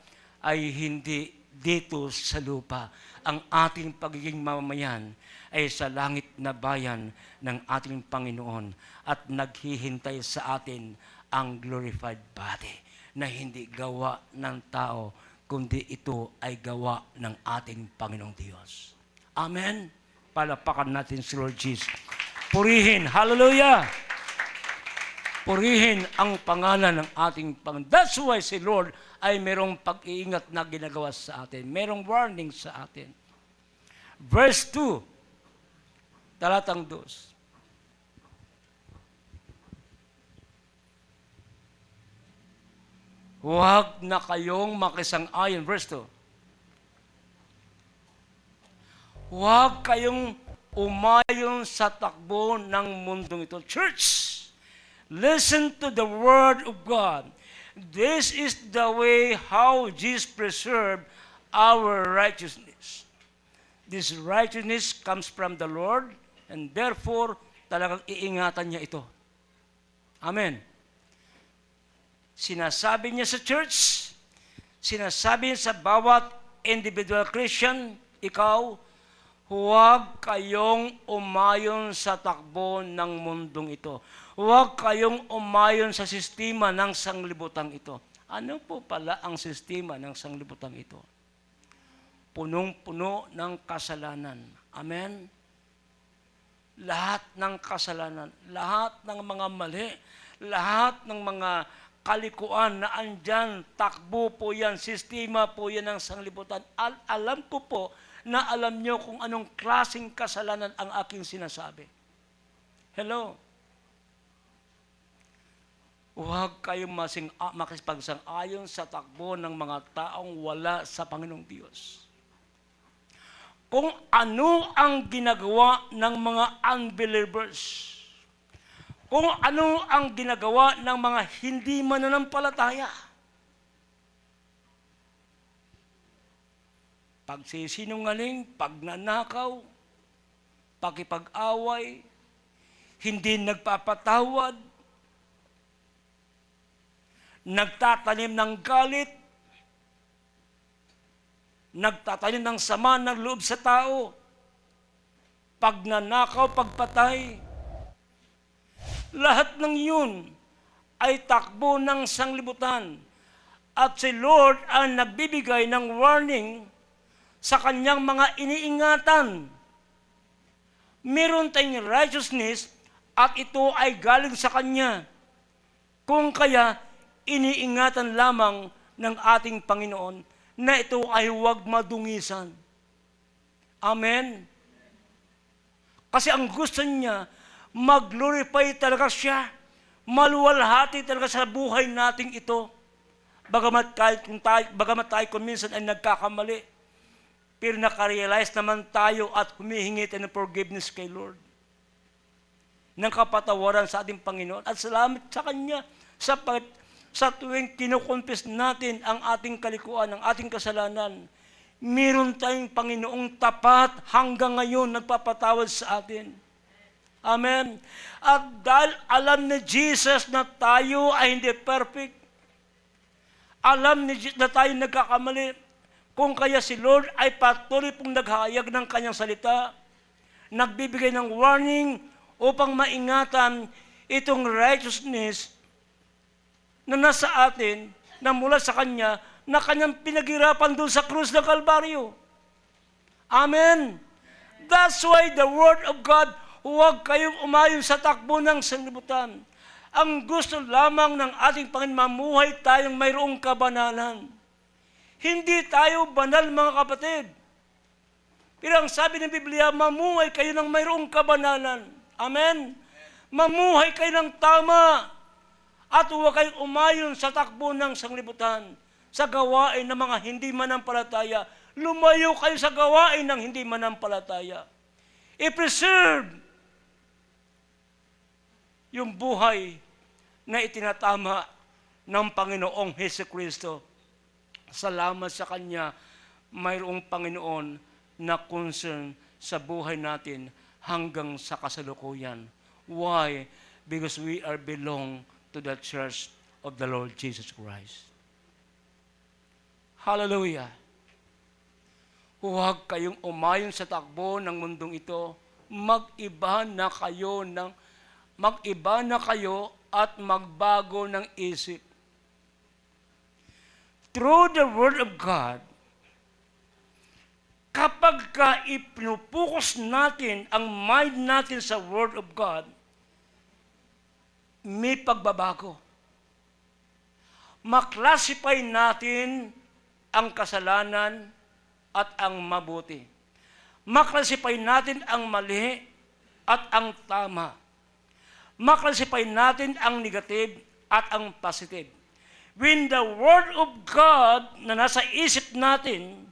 ay hindi dito sa lupa. Ang ating pagiging mamamayan ay sa langit na bayan ng ating Panginoon at naghihintay sa atin ang glorified body na hindi gawa ng tao, kundi ito ay gawa ng ating Panginoong Diyos. Amen? Palapakan natin si Lord Jesus. Purihin, hallelujah! Purihin ang pangalan ng ating Panginoon. That's why si Lord ay merong pag-iingat na ginagawa sa atin. Merong warning sa atin. Verse 2, talatang 2. Huwag na kayong makisang-ayon. Verse 2. Huwag kayong umayon sa takbo ng mundong ito. Church, listen to the Word of God. This is the way how Jesus preserved our righteousness. This righteousness comes from the Lord, and therefore, talagang iingatan niya ito. Amen. Sinasabi niya sa church, sinasabi niya sa bawat individual Christian, ikaw, huwag kayong umayon sa takbo ng mundong ito. Huwag kayong umayon sa sistema ng sanglibutang ito. Ano po pala ang sistema ng sanglibutang ito? Punong-puno ng kasalanan. Amen? Lahat ng kasalanan, lahat ng mga mali, lahat ng mga kalikuan na andyan, takbo po yan, sistema po yan ng sanglibutan. Alam ko po na alam nyo kung anong klaseng kasalanan ang aking sinasabi. Hello? Huwag kayong makipagsang-ayon sa takbo ng mga taong wala sa Panginoong Diyos. Kung ano ang ginagawa ng mga unbelievers, kung ano ang ginagawa ng mga hindi mananampalataya, pagsisinungaling, pagnanakaw, pakipag-away, hindi nagpapatawad, nagtatanim ng galit, nagtatanim ng sama ng loob sa tao, pagnanakaw, pagpatay. Lahat ng yun ay takbo ng sanglibutan. At si Lord ang nagbibigay ng warning sa kanyang mga iniingatan. Meron tayong righteousness at ito ay galing sa Kanya. Kung kaya, iniingatan lamang ng ating Panginoon na ito ay huwag madungisan. Amen? Kasi ang gusto niya, mag-glorify talaga siya. Maluwalhati talaga sa buhay nating ito. Bagamat tayo kung minsan ay nagkakamali, pero nakarealize naman tayo at humihingi tayo ng forgiveness kay Lord. Ng kapatawaran sa ating Panginoon. At salamat sa Kanya sa tuwing kinukonfess natin ang ating kalikuan, ang ating kasalanan, meron tayong Panginoong tapat hanggang ngayon nagpapatawad sa atin. Amen. At dahil alam ni Jesus na tayo ay hindi perfect, alam ni Jesus na tayo nagkakamali, kung kaya si Lord ay patuloy pong naghahayag ng kanyang salita, nagbibigay ng warning upang maingatan itong righteousness na nasa atin, na mula sa Kanya, na Kanyang pinaghirapan doon sa krus ng Kalbaryo. Amen. That's why the Word of God, huwag kayong umayon sa takbo ng sanglibutan. Ang gusto lamang ng ating Panginoon, mamuhay tayong mayroong kabanalan. Hindi tayo banal, mga kapatid. Pero ang sabi ng Biblia, mamuhay kayo ng mayroong kabanalan. Amen? Mamuhay kayo ng tama. At huwag kayong umayon sa takbo ng sanglibutan, sa gawain ng mga hindi manampalataya. Lumayo kayo sa gawain ng hindi manampalataya. I-preserve yung buhay na itinatama ng Panginoong Hesukristo. Salamat sa Kanya, mayroong Panginoon na concern sa buhay natin hanggang sa kasalukuyan. Why? Because we are belong to the church of the Lord Jesus Christ. Hallelujah! Huwag kayong umayon sa takbo ng mundong ito. Mag-iba na kayo at magbago ng isip. Through the Word of God, kapag ipinupokus natin ang mind natin sa Word of God, may pagbabago. Maklasify natin ang kasalanan at ang mabuti. Maklasify natin ang mali at ang tama. Maklasify natin ang negative at ang positive. When the Word of God na nasa isip natin,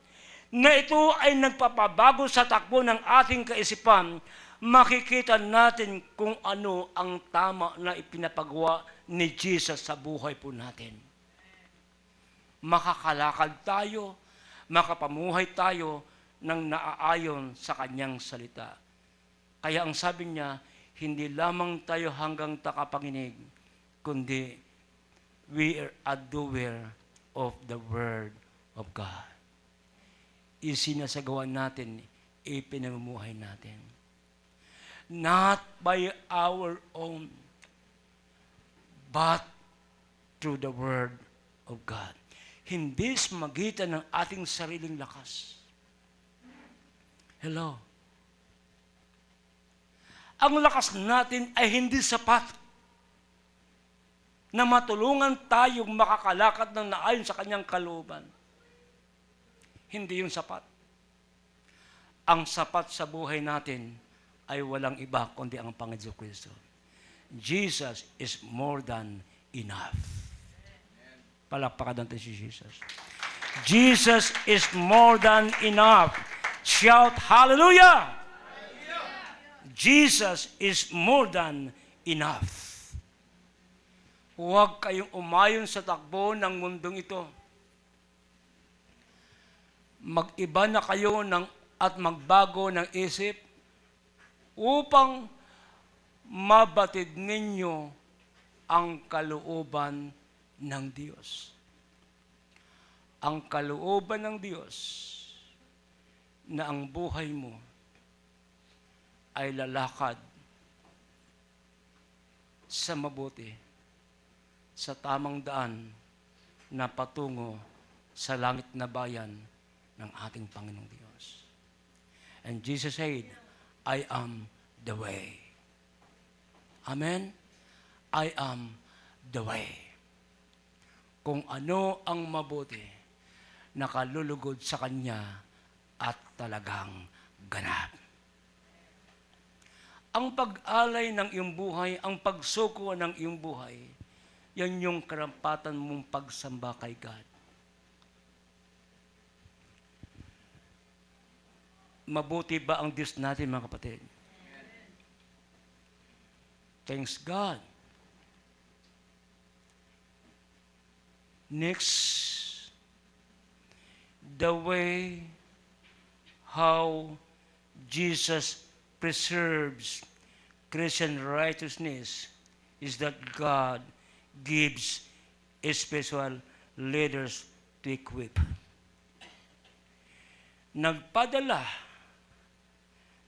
na ito ay nagpapabago sa takbo ng ating kaisipan, makikita natin kung ano ang tama na ipinapagawa ni Jesus sa buhay po natin. Makakalakad tayo, makapamuhay tayo ng naaayon sa kanyang salita. Kaya ang sabi niya, hindi lamang tayo hanggang takapanginig, kundi we are a doer of the Word of God. Isinasagawa natin, ipinamumuhay natin. Not by our own, but through the Word of God. Hindi sa magitan ng ating sariling lakas. Hello? Ang lakas natin ay hindi sapat na matulungan tayong makakalakad ng naayon sa kanyang kalooban. Hindi yung sapat. Ang sapat sa buhay natin ay walang iba kundi ang Panginoon Kristo. Jesus is more than enough. Palakpakan natin si Jesus. Jesus is more than enough. Shout hallelujah! Jesus is more than enough. Huwag kayong umayon sa takbo ng mundong ito. Mag-iba na kayo at magbago ng isip upang mabatid ninyo ang kalooban ng Diyos. Ang kalooban ng Diyos na ang buhay mo ay lalakad sa mabuti, sa tamang daan na patungo sa langit na bayan ng ating Panginoong Diyos. And Jesus said, I am the way. Amen? I am the way. Kung ano ang mabuti, nakalulugod sa Kanya at talagang ganap. Ang pag-alay ng iyong buhay, ang pagsuko ng iyong buhay, yan yung karampatan mong pagsamba kay God. Mabuti ba ang Diyos natin, mga kapatid? Thanks God. Next, the way how Jesus preserves Christian righteousness is that God gives special leaders to equip.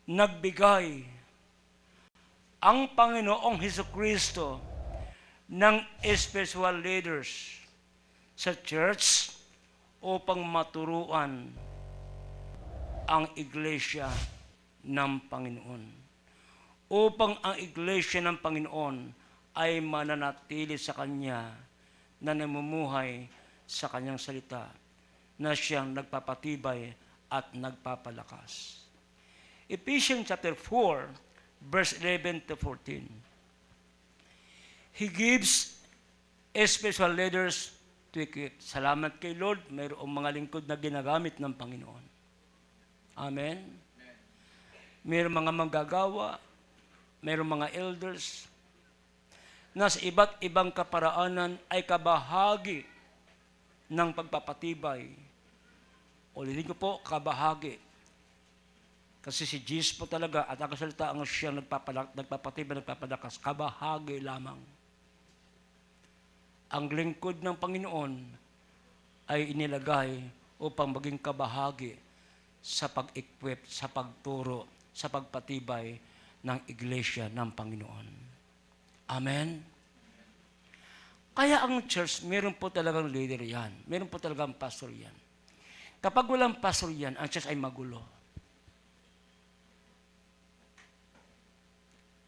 Nagbigay ang Panginoong Hesukristo ng special leaders sa church upang maturuan ang iglesia ng Panginoon. Upang ang iglesia ng Panginoon ay mananatili sa Kanya na namumuhay sa Kanyang salita na siyang nagpapatibay at nagpapalakas. Ephesians chapter 4, verse 11 to 14. He gives special leaders to equip. Salamat kay Lord, mayroong mga lingkod na ginagamit ng Panginoon. Amen? Mayroong mga manggagawa, mayroong mga elders, na sa iba't ibang kaparaanan ay kabahagi ng pagpapatibay. Ulitin ko po, kabahagi. Kasi si Jesus po talaga at ang kasalita ang siyang nagpapatibay, nagpapalakas. Kabahagi lamang. Ang lingkod ng Panginoon ay inilagay upang maging kabahagi sa pag-equip, sa pagturo, sa pagpatibay ng iglesia ng Panginoon. Amen? Kaya ang church, meron po talagang leader yan. Meron po talagang pastor yan. Kapag walang pastor yan, ang church ay magulo.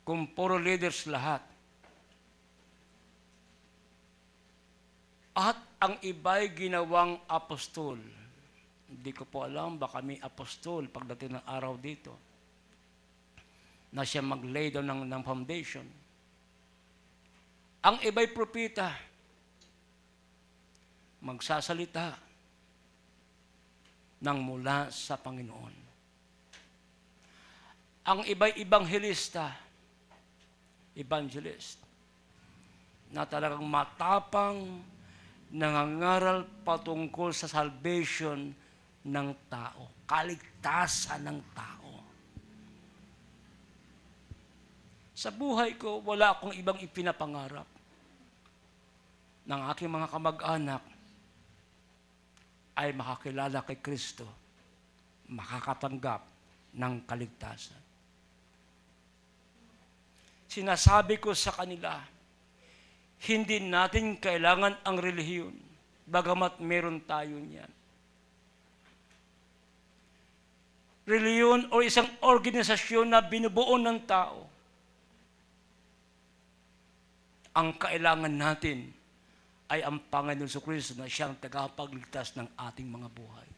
Kung puro leaders lahat, at ang iba'y ginawang apostol, hindi ko po alam, baka may apostol pagdating ng araw dito, na siya mag-lay down ng foundation. Ang iba'y propeta, magsasalita ng mula sa Panginoon. Ang iba'y evangelist, na talagang matapang, nangangaral patungkol sa salvation ng tao. kaligtasan ng tao. Sa buhay ko, wala akong ibang ipinapangarap ng aking mga kamag-anak ay makakilala kay Kristo, makakatanggap ng kaligtasan. Sinasabi ko sa kanila, hindi natin kailangan ang relihiyon, bagamat meron tayo niyan. Relihiyon o isang organisasyon na binubuo ng tao, ang kailangan natin ay ang Panginoon Jesucristo na siyang tagapagligtas ng ating mga buhay.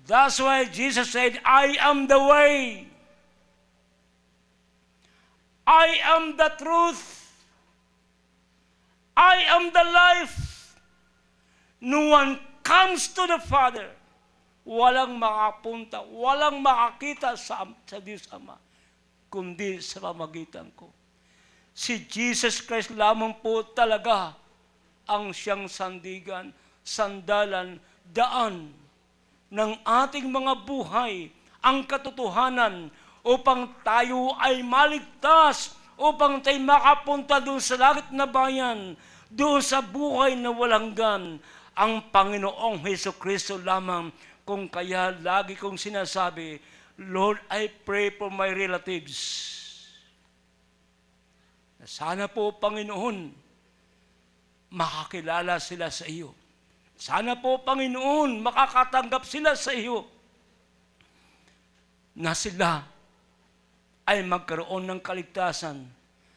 That's why Jesus said, I am the way. I am the truth. I am the life. No one comes to the Father. Walang makapunta, walang makakita sa Diyos Ama, kundi sa pamagitan ko. Si Jesus Christ lamang po talaga ang siyang sandigan, sandalan, daan ng ating mga buhay, ang katotohanan upang tayo ay maligtas, upang tayo makapunta doon sa langit na bayan, doon sa buhay na walang hanggan, ang Panginoong Jesucristo lamang. Kung kaya lagi kong sinasabi, Lord, I pray for my relatives. Sana po, Panginoon, makakilala sila sa iyo. Sana po, Panginoon, makakatanggap sila sa iyo na sila ay magkaroon ng kaligtasan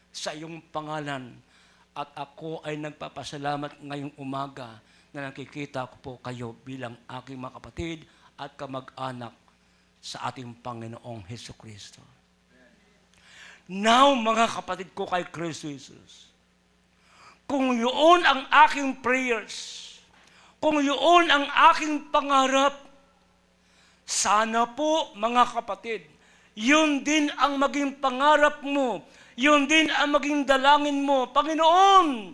sa iyong pangalan. At ako ay nagpapasalamat ngayong umaga na nakikita ko po kayo bilang aking mga kapatid at kamag-anak sa ating Panginoong Jesucristo. Now, mga kapatid ko kay Kristo Jesus, kung yun ang aking prayers, kung yun ang aking pangarap, sana po, mga kapatid, yun din ang maging pangarap mo, yun din ang maging dalangin mo. Panginoon,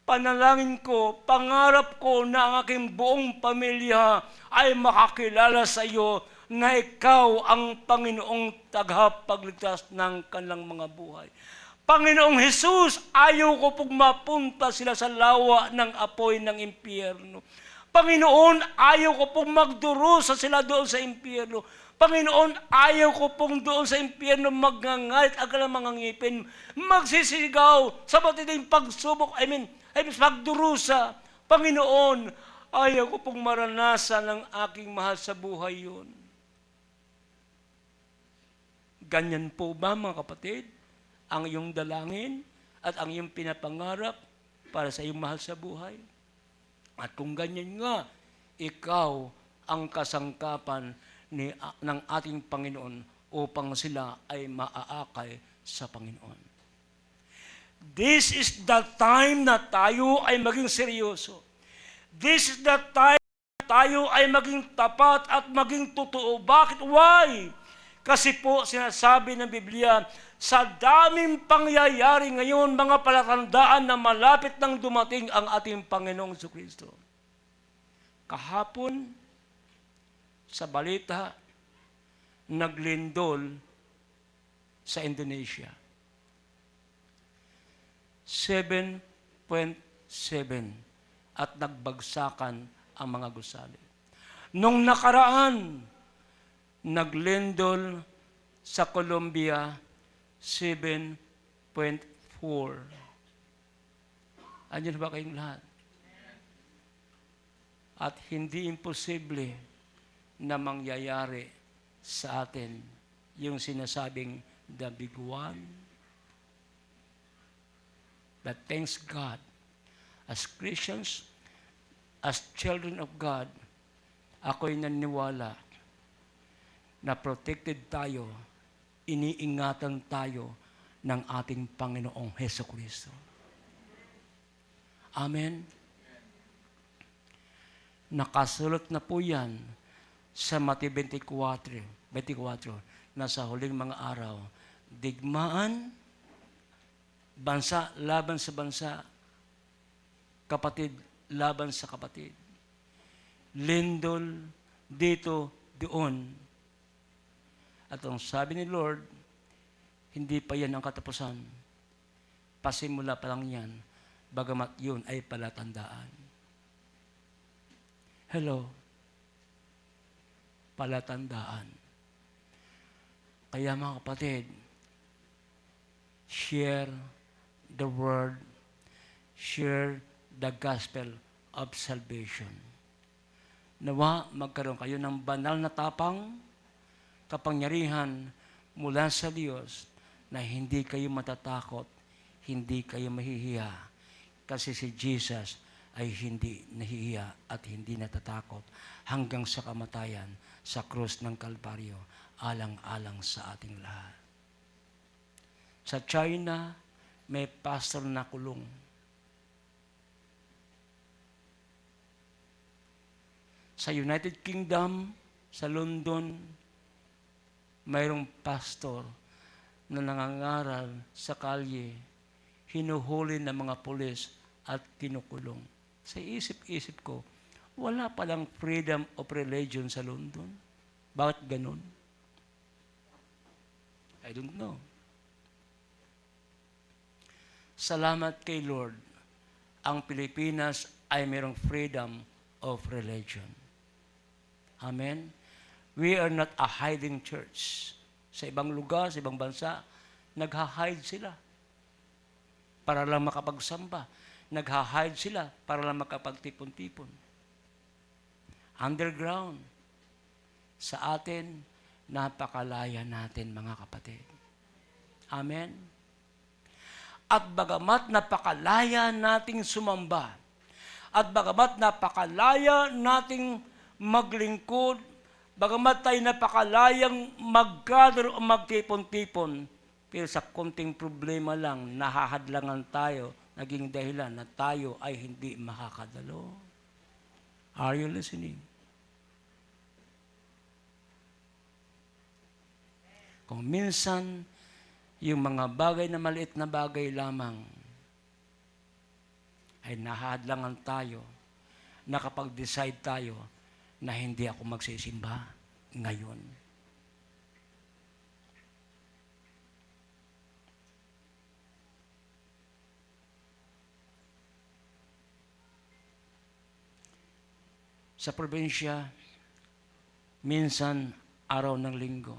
panalangin ko, pangarap ko na ang aking buong pamilya ay makakilala sa iyo na ikaw ang Panginoong tagapagligtas ng kanilang mga buhay. Panginoong Jesus, ayaw ko pong mapunta sila sa lawa ng apoy ng impyerno. Panginoon, ayaw ko pong magdurusa sila doon sa impyerno. Panginoon, ayaw ko pong doon sa impyerno magngangalit ang kanilang mga ngipin, magsisigaw sa matinding pagsubok, pagdurusa. Panginoon, ayaw ko pong maranasan ng aking mahal sa buhay yun. Ganyan po ba, mga kapatid, ang iyong dalangin at ang iyong pinapangarap para sa iyong mahal sa buhay? At kung ganyan nga, ikaw ang kasangkapan ng ating Panginoon upang sila ay maaakay sa Panginoon. This is the time na tayo ay maging seryoso. This is the time na tayo ay maging tapat at maging totoo. Bakit? Why? Kasi po sinasabi ng Biblia, sa daming pangyayari ngayon, mga palatandaan na malapit nang dumating ang ating Panginoong Jesucristo. Kahapon, sa balita, naglindol sa Indonesia. 7.7 at nagbagsakan ang mga gusali. Nung nakaraan, naglindol sa Colombia, 7.4. Andiyan ba kayong lahat? At hindi imposible na mangyayari sa atin yung sinasabing the big one. But thanks God, as Christians, as children of God, ako'y naniniwala na protected tayo, iniingatan tayo ng ating Panginoong Jesucristo. Amen? Nakasulat na po yan sa Mateo 24, na sa huling mga araw, digmaan, bansa laban sa bansa, kapatid laban sa kapatid. lindol, dito, doon. At ang sabi ni Lord, hindi pa yan ang katapusan. Pasimula pa lang yan, bagamat yun ay palatandaan. Hello? Palatandaan. Kaya mga kapatid, share the word, share the gospel of salvation. Nawa magkaroon kayo ng banal na tapang, kapangyarihan mula sa Diyos na hindi kayo matatakot, hindi kayo mahihiya. Kasi si Jesus ay hindi nahihiya at hindi natatakot hanggang sa kamatayan sa krus ng Kalbaryo, alang-alang sa ating lahat. Sa China, may pastor na kulong. Sa United Kingdom, sa London, mayroong pastor na nangangaral sa kalye, hinuhuli ng mga pulis at kinukulong. Sa isip-isip ko, wala palang freedom of religion sa London. Bakit ganun? I don't know. Salamat kay Lord, ang Pilipinas ay mayroong freedom of religion. Amen? We are not a hiding church. Sa ibang lugar, sa ibang bansa, nagha-hide sila para lang makapagsamba. Nagha-hide sila para lang makapagtipon-tipon. Underground. Sa atin, napakalaya natin, mga kapatid. Amen? At bagamat napakalaya nating sumamba, at bagamat napakalaya nating maglingkod, bagamat tayo napakalayang mag-gather o magtipon-tipon, pero sa konting problema lang, nahahadlangan tayo, naging dahilan na tayo ay hindi makakadalo. Are you listening? Kung minsan, yung mga bagay na maliit na bagay lamang ay nahahadlangan tayo, nakapag-decide tayo na hindi ako magsisimba ngayon. Sa probinsya, minsan araw ng linggo,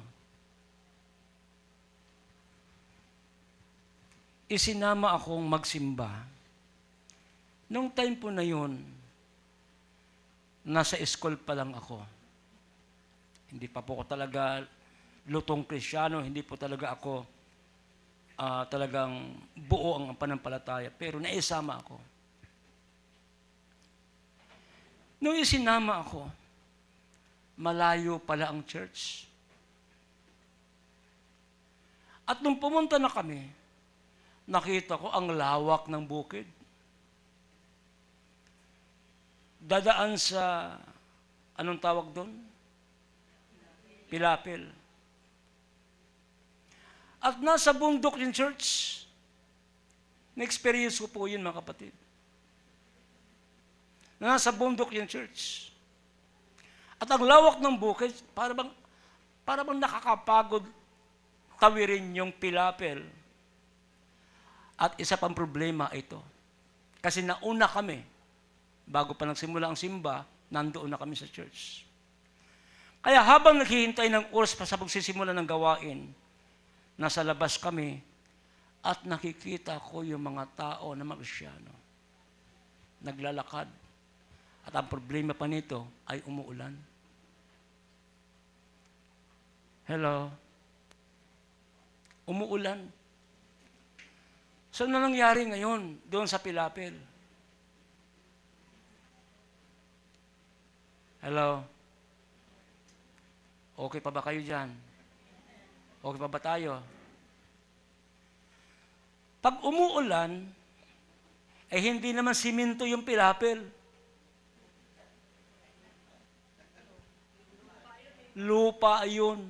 isinama akong magsimba. Nung time po na yun, nasa school pa lang ako. Hindi pa po ako talaga lutong Kristyano, hindi po talaga ako talagang buo ang panampalataya. Pero naisama ako. Nung isinama ako, malayo pala ang church. At nung pumunta na kami, nakita ko ang lawak ng bukid. Dadaan sa, anong tawag doon? Pilapil. At nasa bundok yung church. Na-experience ko po yun, mga kapatid. Nasa bundok yung church. At ang lawak ng bukid, para bang nakakapagod tawirin yung pilapil. At isa pang problema ito. Kasi nauna kami, bago pa nagsimula ang simba, nandoon na kami sa church. Kaya habang naghihintay ng oras pa sa pagsisimula ng gawain, nasa labas kami at nakikita ko yung mga tao na Kristyano. Naglalakad. At ang problema pa nito ay umuulan. Hello? Umuulan. So, ano nangyari ngayon doon sa Pilapil? Hello? Okay pa ba kayo dyan? Okay pa ba tayo? Pag umuulan, eh hindi naman simento yung Pilapil. Lupa yun.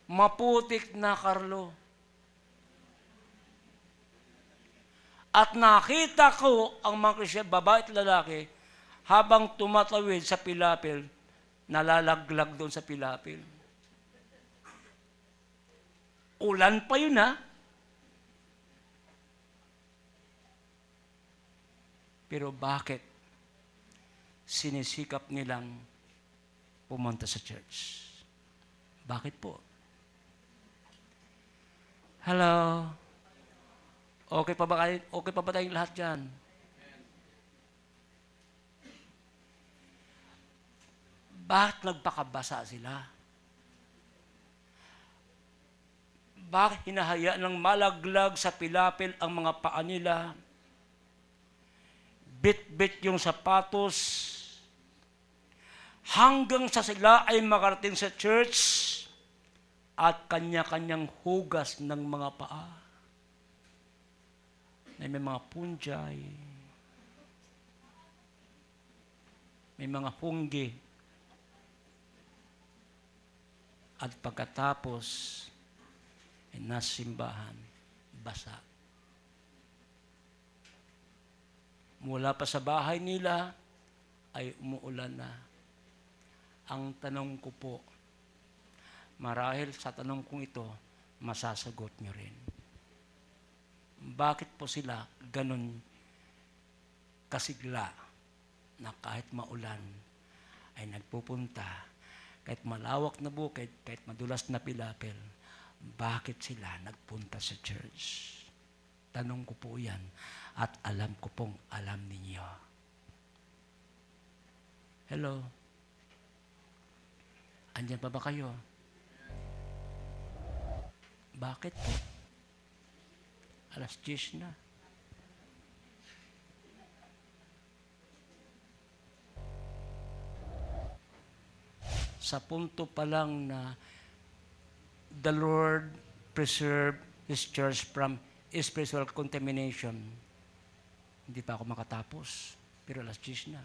Maputik na, Carlo. At nakita ko ang mga Kristiyan, babae at lalaki, habang tumatawid sa pilapil, nalalaglag doon sa pilapil. Ulan pa yun, ha? Pero bakit sinisikap nilang pumunta sa church? Bakit po? Hello? Okay pa ba tayong lahat dyan? Bakit nagpakabasa sila? Bakit hinahayaan ng malaglag sa pilapil ang mga paa nila? Bit-bit yung sapatos, hanggang sa sila ay makarating sa church at kanya-kanyang hugas ng mga paa. May mga punjay, may mga hunggi, at pagkatapos ay nasimbahan, basa. Mula pa sa bahay nila ay umuulan na. Ang tanong ko po, marahil sa tanong kong ito, masasagot nyo rin. Bakit po sila ganun kasigla na kahit maulan ay nagpupunta, kahit malawak na bukid, kahit madulas na pilapil, bakit sila nagpunta sa church? Tanong ko po yan at alam ko pong alam ninyo. Hello? Andyan pa ba kayo? Bakit po? 10:00 na. Sa punto pa lang na the Lord preserve His church from spiritual contamination, hindi pa ako makatapos. Pero 10:00 na.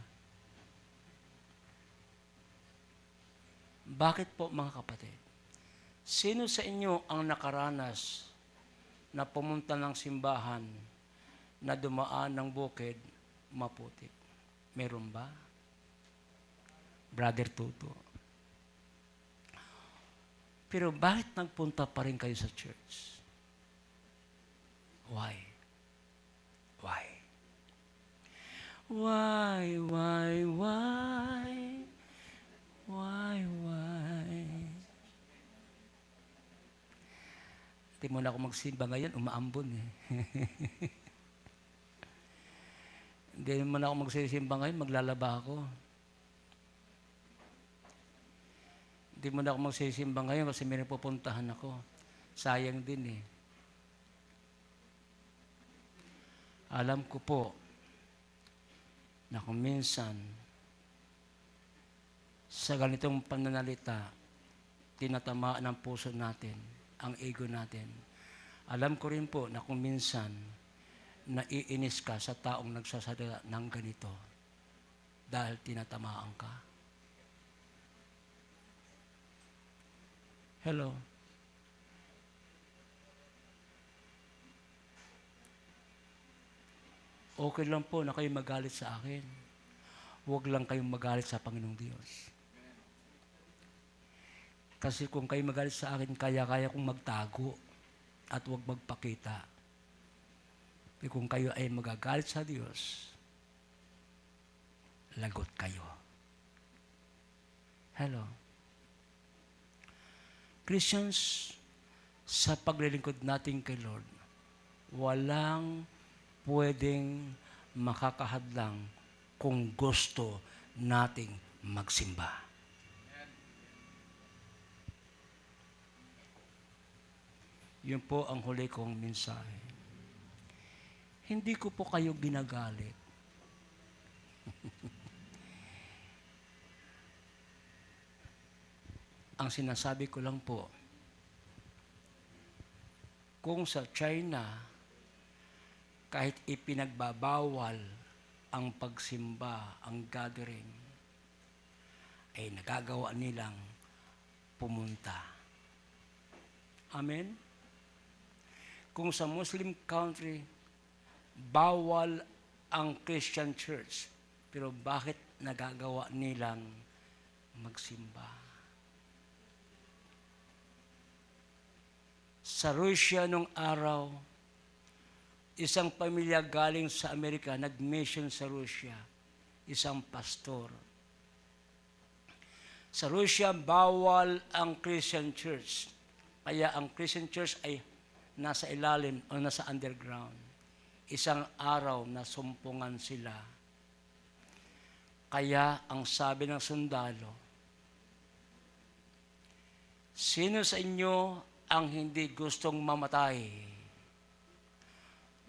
Bakit po mga kapatid? Sino sa inyo ang nakaranas na pumunta ng simbahan na dumaan ng bukid maputik? Meron ba? Brother Tuto. Pero bakit nagpunta pa rin kayo sa church? Why? Why? Why? Hindi mo na ako magsimba ngayon, umaambon eh. Hindi mo na ako magsisimba ngayon, maglalaba ako. Hindi mo na ako magsisimba ngayon kasi may pupuntahan ako. Sayang din eh. Alam ko po na kung minsan sa ganitong pananalita, tinatamaan ang puso natin, ang ego natin. Alam ko rin po na kung minsan naiinis ka sa taong nagsasalita ng ganito dahil tinatamaan ka. Hello? Okay lang po na kayo magalit sa akin. Huwag lang kayong magalit sa Panginoong Diyos. Kasi kung kayo magalit sa akin, kaya-kaya kong magtago at huwag magpakita. Pero kung kayo ay magagalit sa Diyos, lagot kayo. Hello? Christians, sa paglilingkod natin kay Lord, walang pwedeng makakahadlang kung gusto nating magsimba. Yun po ang huli kong mensahe. Hindi ko po kayo ginagalit. Ang sinasabi ko lang po, kung sa China, kahit ipinagbabawal ang pagsimba, ang gathering, ay nagagawa nilang pumunta. Amen? Kung sa Muslim country, bawal ang Christian church. Pero bakit nagagawa nilang magsimba? Sa Russia nung araw, isang pamilya galing sa Amerika, nag-mission sa Russia, isang pastor. Sa Russia, bawal ang Christian church. Kaya ang Christian church ay nasa ilalim o nasa underground. Isang araw na sumpungan sila. Kaya ang sabi ng sundalo, sino sa inyo ang hindi gustong mamatay?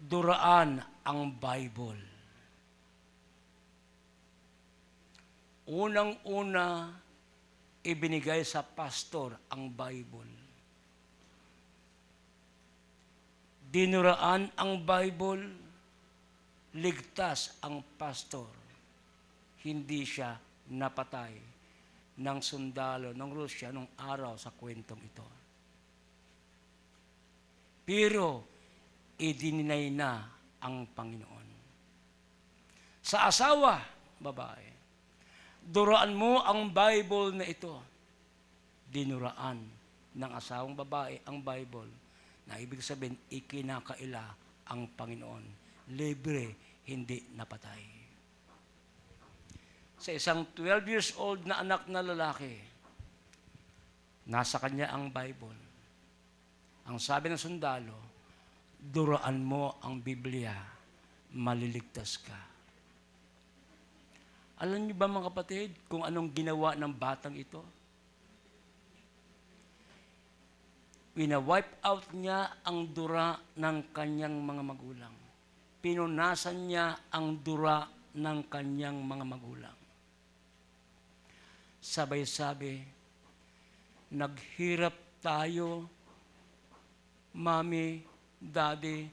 Duraan ang Bible. Unang-una, ibinigay sa pastor ang Bible. Dinuraan ang Bible, ligtas ang pastor. Hindi siya napatay ng sundalo ng Rusya nung araw sa kwentong ito. Pero, idininay na ang Panginoon. Sa asawa, babae, duraan mo ang Bible na ito. Dinuraan ng asawang babae ang Bible na ibig sabihin, ikinakaila ang Panginoon. Libre, hindi napatay. Sa isang 12 years old na anak na lalaki, nasa kanya ang Bible. Ang sabi ng sundalo, duraan mo ang Biblia, maliligtas ka. Alam niyo ba mga kapatid kung anong ginawa ng batang ito? Wina-wipe out niya ang dura ng kanyang mga magulang. Pinunasan niya ang dura ng kanyang mga magulang. Sabay-sabi, naghirap tayo, Mami, Daddy,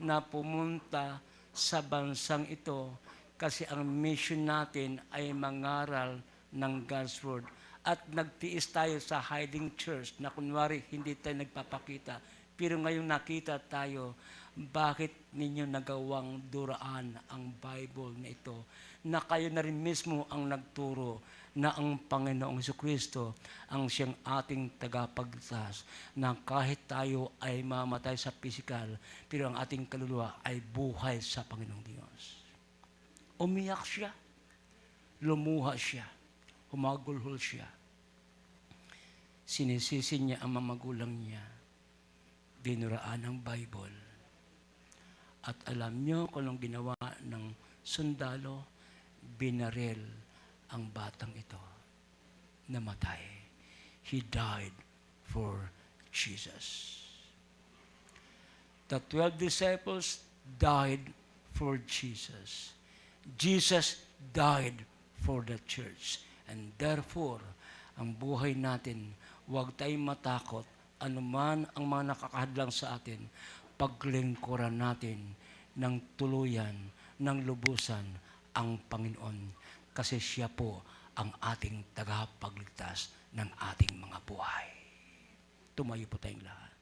na pumunta sa bansang ito kasi ang mission natin ay mangaral ng God's Word. At nagtiis tayo sa hiding church na kunwari hindi tayo nagpapakita. Pero ngayong nakita tayo, bakit ninyo nagawang duraan ang Bible na ito? Na kayo na rin mismo ang nagturo na ang Panginoong Jesucristo ang siyang ating tagapagligtas, na kahit tayo ay mamatay sa pisikal, pero ang ating kaluluwa ay buhay sa Panginoong Diyos. Umiyak siya, lumuha siya, humagulhol siya. Sinisisi niya ang mga magulang niya, dinuraan ang Bible. At alam niyo kung anong ginawa ng sundalo, binaril ang batang ito. Namatay. He died for Jesus. The 12 disciples died for Jesus. Jesus died for the church. And therefore, ang buhay natin, huwag tayong matakot anuman ang mga nakakahadlang sa atin, paglingkuran natin ng tuluyan, ng lubusan ang Panginoon. Kasi siya po ang ating tagapagligtas ng ating mga buhay. Tumayo po tayong lahat.